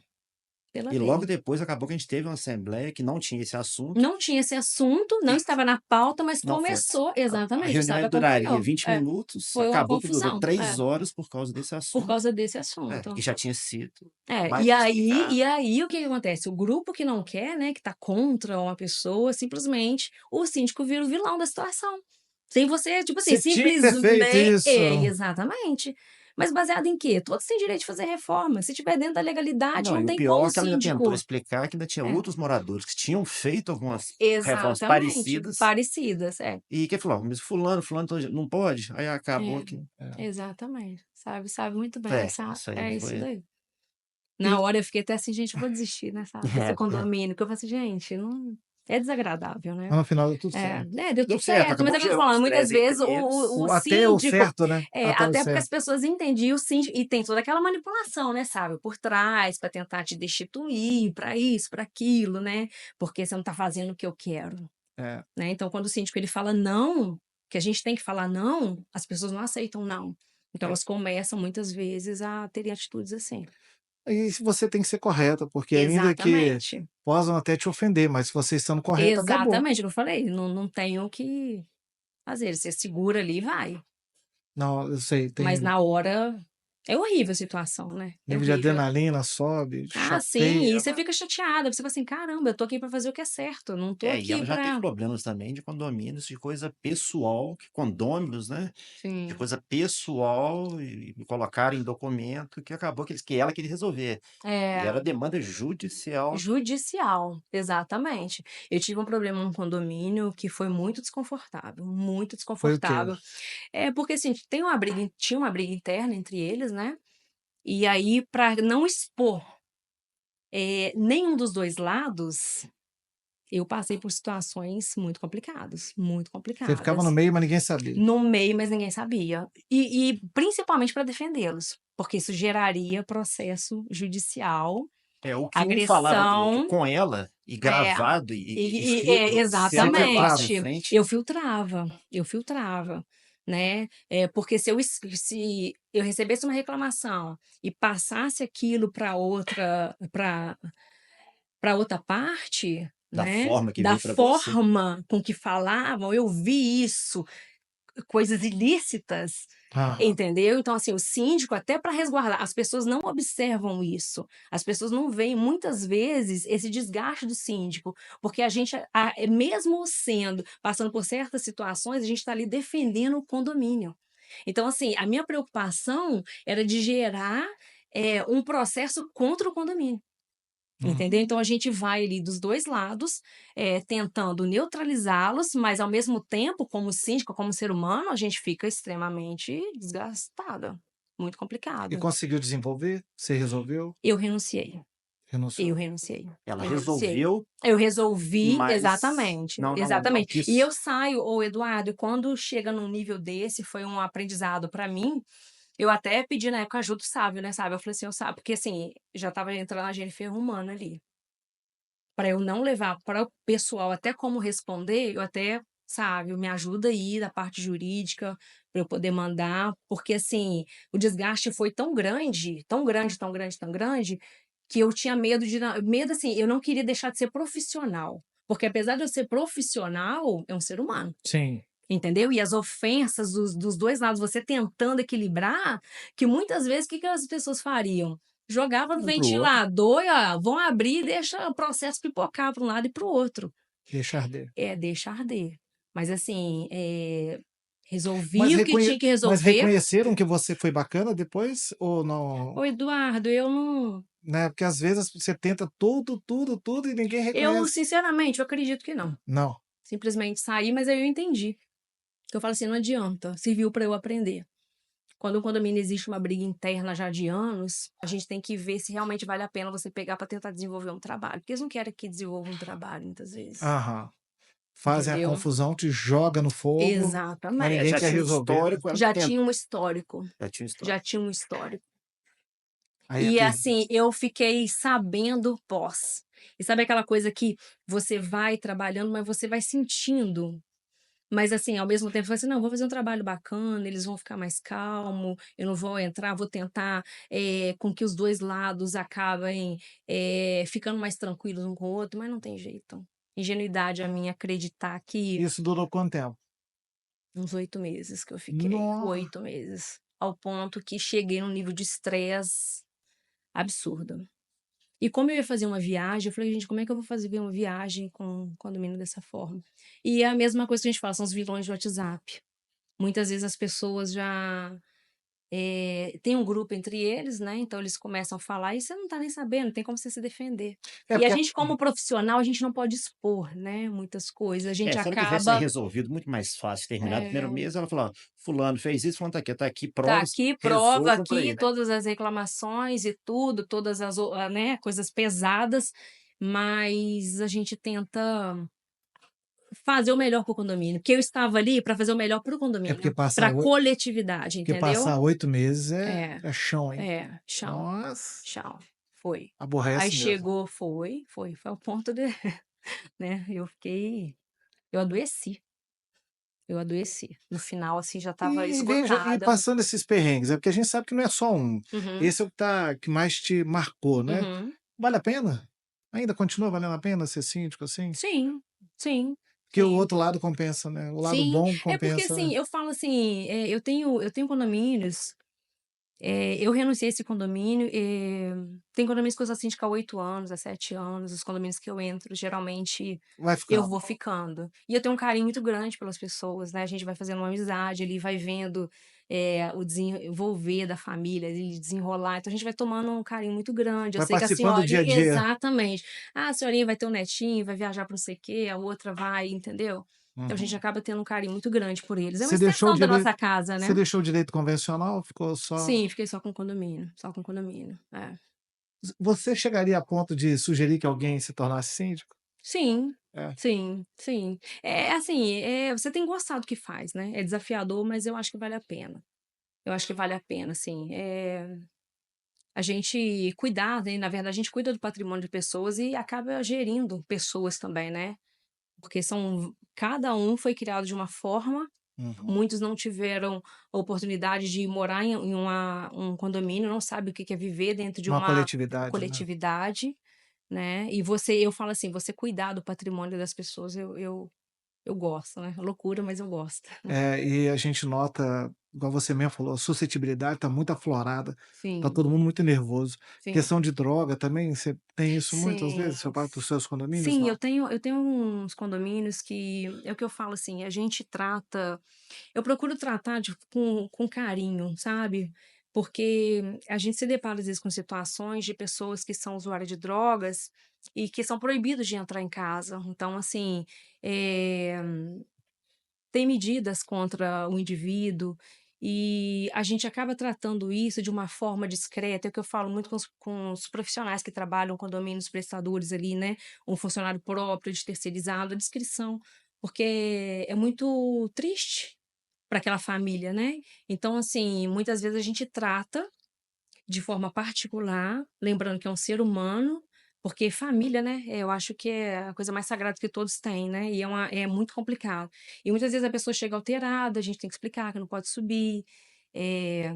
Pela E logo lei. depois acabou que a gente teve uma assembleia que não tinha esse assunto, Não tinha esse assunto, não estava na pauta, mas não foi. começou. A Exatamente. O reunião Sábio duraria acompanhou. 20 minutos, Foi uma acabou que durou confusão. 3 horas por causa desse Por assunto, causa desse assunto. que já tinha sido É, mais e que aí, explicado. e aí o que que acontece? O grupo que não quer, né, que tá contra uma pessoa, simplesmente o síndico vira o vilão da situação. Sem você, tipo assim, Você tinha que ter feito isso. exatamente. Mas baseado em quê? Todos têm direito de fazer reforma. Se tiver dentro da legalidade, Não, não e o tem pior como é o que ela ainda tentou síndico. explicar que ainda tinha É, outros moradores que tinham feito algumas reformas exatamente. parecidas Parecidas, e que falou, mas fulano não pode? Aí acabou É, que... exatamente. Sabe muito bem. Isso aí É isso foi... daí. E, Na hora eu fiquei até assim, gente, eu vou desistir, né, sabe, desse condomínio, que eu falei assim, gente, não é desagradável, né. mas no final deu tudo certo. Deu Deu tudo certo, certo, mas acabou é o que que eu tô gerou um falando, muitas estresse vezes entre eles. o Até o síndico certo, né? Até o até porque as certo. pessoas entendiam o síndico e tem toda aquela manipulação, né, sabe, por trás, para tentar te destituir, para isso, para aquilo, né, porque você não tá fazendo o que eu quero, É. né. Então quando o síndico ele fala não, que a gente tem que falar não, as pessoas não aceitam não. Então elas começam muitas vezes a terem atitudes assim. E você tem que ser correta, porque ainda que Exatamente. possam até te ofender, mas se você estando correta, acabou. Exatamente, eu falei, não tem o que fazer, você segura ali e vai. Não, eu sei, Mas tem na hora é horrível a situação, né, é nível de horrível. adrenalina, sobe, Ah, sim, e chateia, você né? fica chateada, você fala assim: "Caramba, eu tô aqui pra fazer o que é certo, eu não tô E aqui ela já teve pra". problemas também de condomínios, de coisa pessoal, que condôminos, né? De Sim. coisa pessoal e colocaram em documento que acabou que ela queria resolver. E É, era demanda judicial. judicial, exatamente. Eu tive um problema num condomínio que foi muito desconfortável, muito Foi o quê? desconfortável. É, porque assim, tinha uma briga interna entre eles, né, e aí pra não expor, nenhum dos 2 lados, eu passei por situações muito Você ficava no complicadas. meio, mas ninguém sabia. No meio, mas ninguém sabia. E principalmente para defendê-los, porque isso geraria processo judicial, O que um falava para o outro agressão. com ela, e É, gravado e escrito, se Você ela levasse filtrava. em exatamente. frente, Eu filtrava, né, porque se eu recebesse uma reclamação e passasse aquilo para outra parte, da né, forma que da veio para você. forma com que falavam, eu vi isso, coisas ilícitas, Ah, entendeu? Então, assim, o síndico, até para resguardar, as pessoas não observam isso. As pessoas não veem, muitas vezes, esse desgaste do síndico, porque a gente, mesmo passando por certas situações, a gente está ali defendendo o condomínio. Então, assim, a minha preocupação era de gerar um processo contra o condomínio. Entendeu? uhum. Então a gente vai ali dos 2 lados, tentando neutralizá-los, mas ao mesmo tempo, como síndico, como ser humano, a gente fica extremamente desgastada, muito E complicado. conseguiu desenvolver? Você resolveu? Eu renunciei, eu Renunciou. renunciei, Ela eu renunciei. resolveu, Eu resolvi, mas exatamente, não exatamente. E eu quis. saio, ô Eduardo, quando chega num nível desse, foi um aprendizado para mim, eu até pedi na época ajuda do Sábio, né, Sábio, eu falei assim: "Ô Sábio", porque assim, já estava entrando a Jennifer Romano ali. para eu não levar para o pessoal até como responder, eu até, sabe, me ajuda aí da parte jurídica para eu poder mandar, porque assim, o desgaste foi tão grande, tão grande, tão grande, tão grande, que eu tinha medo medo assim, eu não queria deixar de ser profissional, porque apesar de eu ser profissional, é um ser humano. Sim. Entendeu? E as ofensas dos dois lados, você tentando equilibrar, que muitas vezes o que que as pessoas fariam? Jogava no Um pro outro. ventilador e, ó, vão abrir e deixa o processo pipocar para um lado e para o outro. Deixa arder. Deixa arder. Mas assim, resolvi Mas, o que tinha que mas resolver. reconheceram que você foi bacana depois ou não? Ô, Eduardo, eu não. Né? Porque às vezes você tenta tudo, tudo, tudo e ninguém Eu, reconhece. sinceramente, eu acredito que não. Não. Simplesmente saí, mas aí eu entendi. Eu falo assim, não adianta, serviu para eu aprender. Quando um condomínio existe uma briga interna já de anos, a gente tem que ver se realmente vale a pena você pegar para tentar desenvolver um trabalho. Porque eles não querem que desenvolva um trabalho, muitas vezes. Aham. Fazem a Entendeu? confusão, te joga no fogo, mas ninguém Exatamente. Já quer tinha um resolver, né? histórico, ela Já tenta. tinha um histórico. Já tinha um histórico. Já tinha um histórico. Aí E acredito. assim, eu fiquei sabendo pós. E sabe aquela coisa que você vai trabalhando, mas você vai sentindo. Mas assim, ao mesmo tempo, você fala assim, não, vou fazer um trabalho bacana, eles vão ficar mais calmos, eu não vou entrar, vou tentar com que os dois lados acabem ficando mais tranquilos um com o outro, mas não tem jeito. Ingenuidade a minha acreditar que Isso durou quanto tempo? uns 8 meses que eu fiquei, Nossa. 8 meses. Ao ponto que cheguei num nível de estresse absurdo. E como eu ia fazer uma viagem, eu falei, gente, como é que eu vou fazer uma viagem com um condomínio dessa forma? E é a mesma coisa que a gente fala, são os vilões de WhatsApp. Muitas vezes as pessoas já têm um grupo entre eles, né? Então eles começam a falar e você não tá nem sabendo, não tem como você se defender. É E a porque gente, como profissional, a gente não pode expor, né? Muitas coisas. A gente Se ela quisesse acaba. resolvido, muito mais fácil terminar o primeiro é, mês, ela falou: ó, fulano fez isso, fulano tá aqui Tá provas, aqui, prova resolvam para aqui, ele. todas as reclamações e tudo, todas as né, coisas pesadas, mas a gente tenta fazer o melhor para o condomínio, porque eu estava ali para fazer o melhor para o é porque condomínio, para passar, a coletividade, porque entendeu? passar 8 meses É, é chão, hein? chão, Nossa, chão, foi. Aí aborrece mesmo. chegou, foi ao ponto de, né, eu adoeci. No final, assim, já estava E esgotada. passando esses perrengues, é porque a gente sabe que não é só um. Uhum, Esse é o que mais te marcou, né? uhum. Vale a pena? Ainda continua valendo a pena ser síndico assim? Sim, sim, Porque o sim. outro lado compensa, né? O lado Sim, bom é porque compensa, né? assim, eu falo assim, eu tenho condomínios. Eu renunciei a esse condomínio. Tem condomínios que eu sou síndica há 8 anos, há 7 anos. Os condomínios que eu entro, geralmente, Vai eu ficando. vou ficando. E eu tenho um carinho muito grande pelas pessoas, né? A gente vai fazendo uma amizade ali, vai vendo o desenvolver da família, ele desenrolar. Então, a gente vai tomando um carinho muito grande. Eu Vai sei que a participando do dia a senhorinha, dia. exatamente. Ah, a senhorinha vai ter um netinho, vai viajar para não sei o quê, a outra vai, entendeu? Então, a gente Uhum. acaba tendo um carinho muito grande por eles. É uma Você deixou o extensão da direito, nossa casa, você né? deixou o direito convencional? Ficou só. Sim, fiquei só com condomínio, só com condomínio, Você chegaria a ponto de sugerir que alguém se tornasse síndico? Sim, É. sim, sim. Assim, você tem que gostar do que faz, né, é desafiador, mas eu acho que vale a pena. Eu acho que vale a pena, assim, a gente cuidar, né, na verdade a gente cuida do patrimônio de pessoas e acaba gerindo pessoas também, né, porque cada um foi criado de uma forma. Uhum. Muitos não tiveram a oportunidade de morar em um condomínio, não sabe o que que é viver dentro de Uma uma coletividade, né? coletividade, né. E eu falo assim, você cuidar do patrimônio das pessoas, eu gosto, né. Loucura, mas eu gosto. E a gente nota, igual você mesmo falou, a suscetibilidade está muito aflorada, está Sim, todo mundo muito nervoso. sim. Questão de droga também, você tem isso muitas Sim, vezes, você parte dos seus condomínios? sim, Não. eu tenho uns condomínios que é o que eu falo, assim, a gente trata. Eu procuro tratar com carinho, sabe? Porque a gente se depara, às vezes, com situações de pessoas que são usuárias de drogas e que são proibidos de entrar em casa. Então, assim, eh, tem medidas contra o indivíduo e a gente acaba tratando isso de uma forma discreta. É o que eu falo muito com os profissionais que trabalham, condomínios prestadores ali, né? Um funcionário próprio, de terceirizado, a descrição. Porque é muito triste para aquela família, né. Então, assim, muitas vezes a gente trata de forma particular, lembrando que é um ser humano, Porque família, né, eu acho que é a coisa mais sagrada que todos têm, né, e é muito complicado. E muitas vezes a pessoa chega alterada, a gente tem que explicar que não pode subir, eh,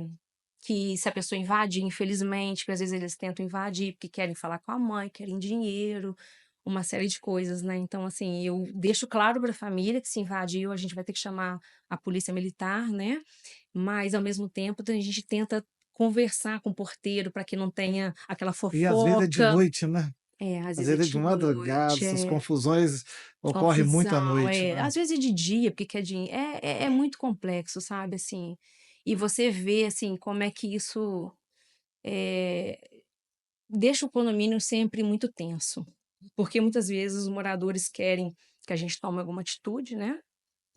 que se a pessoa invadir, infelizmente, que às vezes eles tentam invadir porque querem falar com a mãe, querem dinheiro, uma série de coisas, né. Então, assim, eu deixo claro para a família que se invadiu, a gente vai ter que chamar a polícia militar, né, mas ao mesmo tempo a gente tenta conversar com o porteiro para que não tenha aquela E às vezes é de fofoca. noite, né? Às Às vezes é vezes é de de madrugada, noite, essas confusões ocorrem muito à confusão, noite, né? às vezes é de dia, porque quer din é muito complexo, sabe, assim. E você vê, assim, como é que isso, eh, deixa o condomínio sempre muito tenso. Porque muitas vezes os moradores querem que a gente tome alguma atitude, né,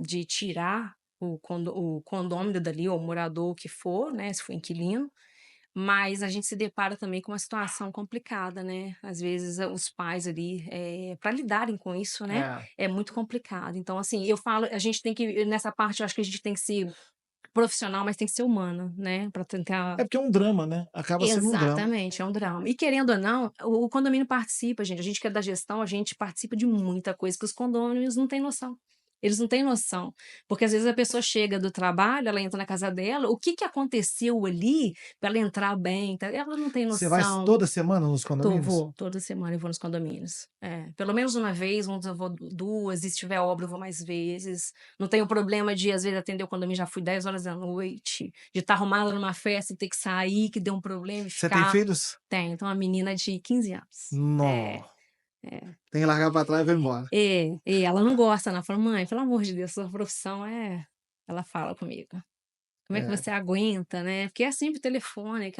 de tirar o condômino dali, ou o morador que for, né, se for inquilino, mas a gente se depara também com uma situação complicada, né. Às vezes, os pais ali, pra lidarem com isso, né, É. é muito complicado. Então, assim, eu falo, a gente tem que, nessa parte eu acho que a gente tem que ser profissional, mas tem que ser humano, né, pra tentar. É porque é um drama, né? Acaba sendo um drama. Exatamente, é um drama. E querendo ou não, o condomínio participa, gente. A gente que é da gestão, a gente participa de muita coisa que os condôminos não têm noção. Eles não têm noção. Porque às vezes a pessoa chega do trabalho, ela entra na casa dela, o que que aconteceu ali para ela entrar bem? Ela não tem Você vai noção. toda semana nos condomínios? Vou, toda semana eu vou nos condomínios. Pelo menos uma vez, uns eu vou duas, e se tiver obra eu vou mais vezes. Não tenho problema de, às vezes, atender o condomínio, já fui 10 horas da noite, de estar arrumada numa festa e ter que sair, que deu um problema e Você tem ficar. filhos? Tenho, então uma menina de 15 anos. Não. Tem que largar pra trás e vai embora. Ela não gosta, não. Fala, mãe, pelo amor de Deus, sua profissão é. Ela fala comigo. Como é que É. você aguenta, né? Porque é sempre o telefone,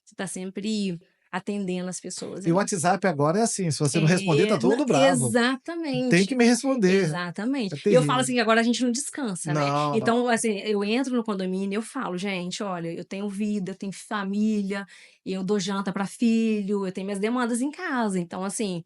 você tá sempre atendendo as pessoas E o ali. WhatsApp agora é assim, se você não responder, tá todo bravo. Tem que Exatamente, me responder. exatamente. É E eu falo terrível. assim, que agora a gente não descansa, né. Não, não. Então, assim, eu entro no condomínio e eu falo: "Gente, olha, eu tenho vida, eu tenho família, eu dou janta para filho, eu tenho minhas demandas em casa, então, assim,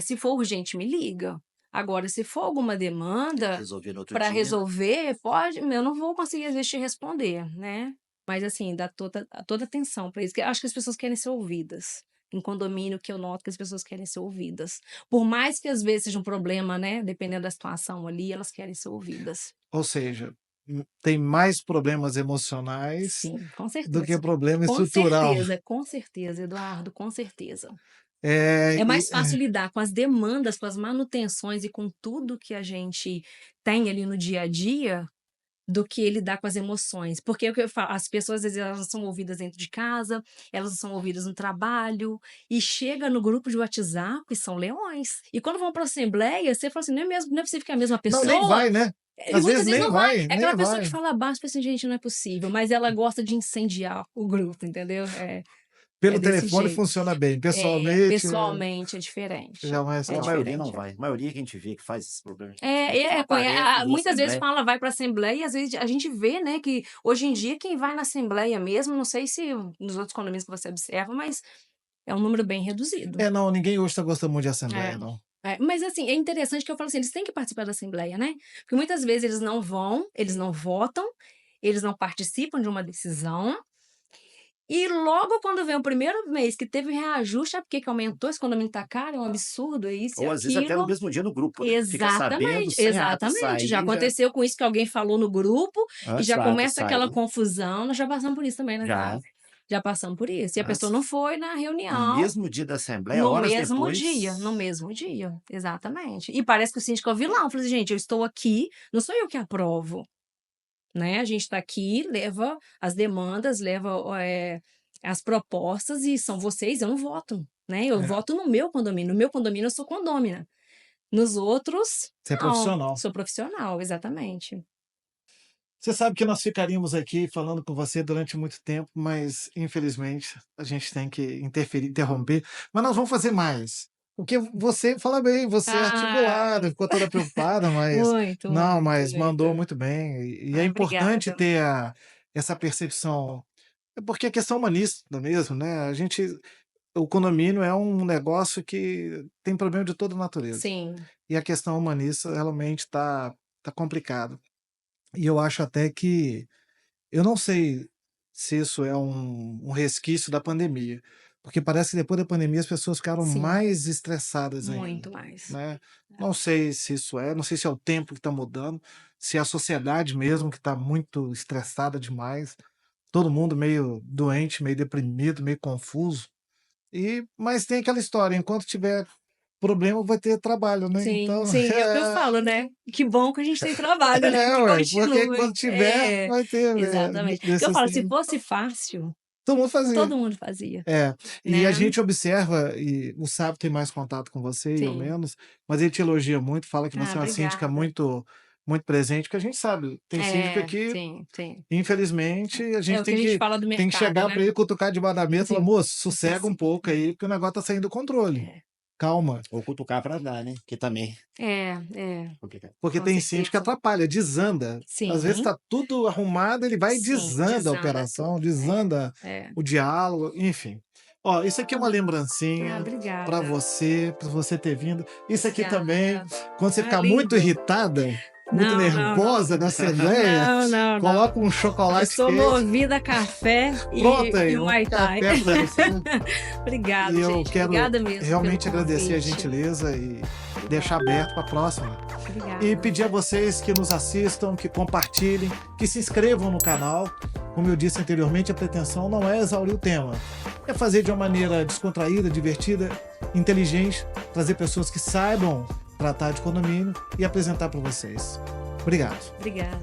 se for urgente, me liga. Agora, se for alguma demanda Resolver no outro para dia. resolver, pode, eu não vou conseguir, às vezes, te responder, né". Mas, assim, dá toda atenção para isso, que eu acho que as pessoas querem ser ouvidas. Em condomínio, que eu noto que as pessoas querem ser ouvidas. Por mais que às vezes seja um problema, né, dependendo da situação ali, elas querem ser ouvidas. Ou seja, tem mais problemas emocionais Sim, com do que certeza. problema estrutural. Com certeza, Eduardo, com certeza. É, É e mais fácil lidar com as demandas, com as manutenções e com tudo que a gente tem ali no dia a dia, do que lidar com as emoções. Porque é o que eu falo, as pessoas às vezes elas não são ouvidas dentro de casa, elas não são ouvidas no trabalho, e chega no grupo de WhatsApp e são leões. E quando vão para assembleia, você fala assim: "Não é mesmo, não é possível que é a mesma não, nem pessoa?". vai, né? E Às muitas vezes vezes nem não vai. vai, É nem aquela pessoa que vai. fala baixo, fala assim: "Gente, não é possível", mas ela gosta de incendiar o grupo, entendeu? É Pelo desse telefone jeito. funciona bem, pessoalmente, Pessoalmente é diferente. jamais Mas É a maioria funciona. não diferente. vai. A maioria que a gente vê que faz esses problemas É, só é, conhe aparece a numa muitas vezes assembleia. fala: "Vai pra assembleia", e às vezes a gente vê, né, que hoje em dia quem vai na assembleia mesmo, não sei se nos outros condomínios que você observa, mas é um número bem reduzido. É, não, ninguém hoje tá gostando muito de É. assembleia, não. Mas assim, é interessante que eu falo assim, eles têm que participar da assembleia, né, porque muitas vezes eles não vão, eles não votam, eles não participam de uma decisão, e logo quando vem o primeiro mês que teve reajuste, por que que aumentou, esse condomínio tá caro, é um absurdo, é isso e Ou às vezes até no aquilo. mesmo dia no grupo, né? Fica sabendo Exatamente, sem ata exatamente. Já sair, já aconteceu com isso que alguém falou no grupo e antes já da ata começa aquela sair, confusão. Nós já passamos por isso também, né, já Eduardo? Já passamos por isso. E a pessoa antes não foi na no reunião mesmo dia da assembleia, no horas mesmo dia, no depois, mesmo dia. Exatamente. E parece que o síndico é o vilão. Eu falei assim: "Gente, eu estou aqui, não sou eu que aprovo, né, a gente está aqui, leva as demandas, leva, as propostas e são vocês, eu não voto, né, eu É, voto no meu condomínio. No meu condomínio eu sou condômina. Nos outros, você é não, profissional. sou profissional, exatamente". Você sabe que nós ficaríamos aqui falando com você durante muito tempo, mas infelizmente a gente tem que interferir, interromper. Mas nós vamos fazer mais. Porque você fala bem, você é articulada, Ai, ficou toda preocupada, mas muito, não, muito, mas mandou muito. muito bem. E é Ai, importante obrigada. ter essa percepção. É porque é questão humanista mesmo, né? O condomínio é um negócio que tem problema de toda natureza. Sim, E a questão humanista realmente tá complicado. E eu acho até que eu não sei se isso é um resquício da pandemia, Porque parece que depois da pandemia as pessoas ficaram Sim, mais estressadas ainda, muito mais. né? É. Não sei se isso não sei se é o tempo que está mudando, se é a sociedade mesmo que está muito estressada demais, todo mundo meio doente, meio deprimido, meio confuso. Mas tem aquela história, enquanto tiver problema vai ter trabalho, né? Sim, Então, sim, é o que eu falo, né? Que bom que a gente tem trabalho, né? Que ué, porque continue. quando tiver, É, vai ter, exatamente. Porque eu falo, se fosse fácil, todo mundo fazia. todo mundo fazia, E a né? gente observa, e o Sábio tem mais contato com você e eu Sim. menos, mas ele te elogia muito, fala que você é uma síndica Obrigada. muito, muito presente, porque a gente sabe, tem síndica que, Sim, sim. infelizmente, a É gente o que a gente fala do tem que mercado, chegar né? para ele, cutucar debaixo da mesa e falar, Sim, moço, sossega um sim, pouco sim. aí, porque o negócio tá saindo do controle. É, Calma. Ou cutucar para andar, né? Que também é, complicado. Porque com tem síndico que certeza. atrapalha, desanda. Às vezes Sim, está tudo arrumado, ele vai e sim, desanda a desanda operação, tudo. desanda É. o diálogo, enfim. Ó, isso aqui é uma Ah, lembrancinha para obrigada. você ter vindo. Isso aqui também, Obrigada. quando você Ah, ficar muito lindo. irritada, muito Não, não, não. nervosa na assembleia, Não, não, não. coloca um Eu chocolate sou quente. movida a café Pronto aí, e um Muay Thai. café para você. Obrigada, E eu gente. quero Obrigada mesmo realmente pelo agradecer a convite. gentileza e deixar aberto para a próxima. E Obrigada. pedir a vocês que nos assistam, que compartilhem, que se inscrevam no canal. Como eu disse anteriormente, a pretensão não é exaurir o tema, é fazer de uma maneira descontraída, divertida, inteligente, trazer pessoas que saibam tratar de condomínio e apresentar para vocês. Obrigado. Obrigada.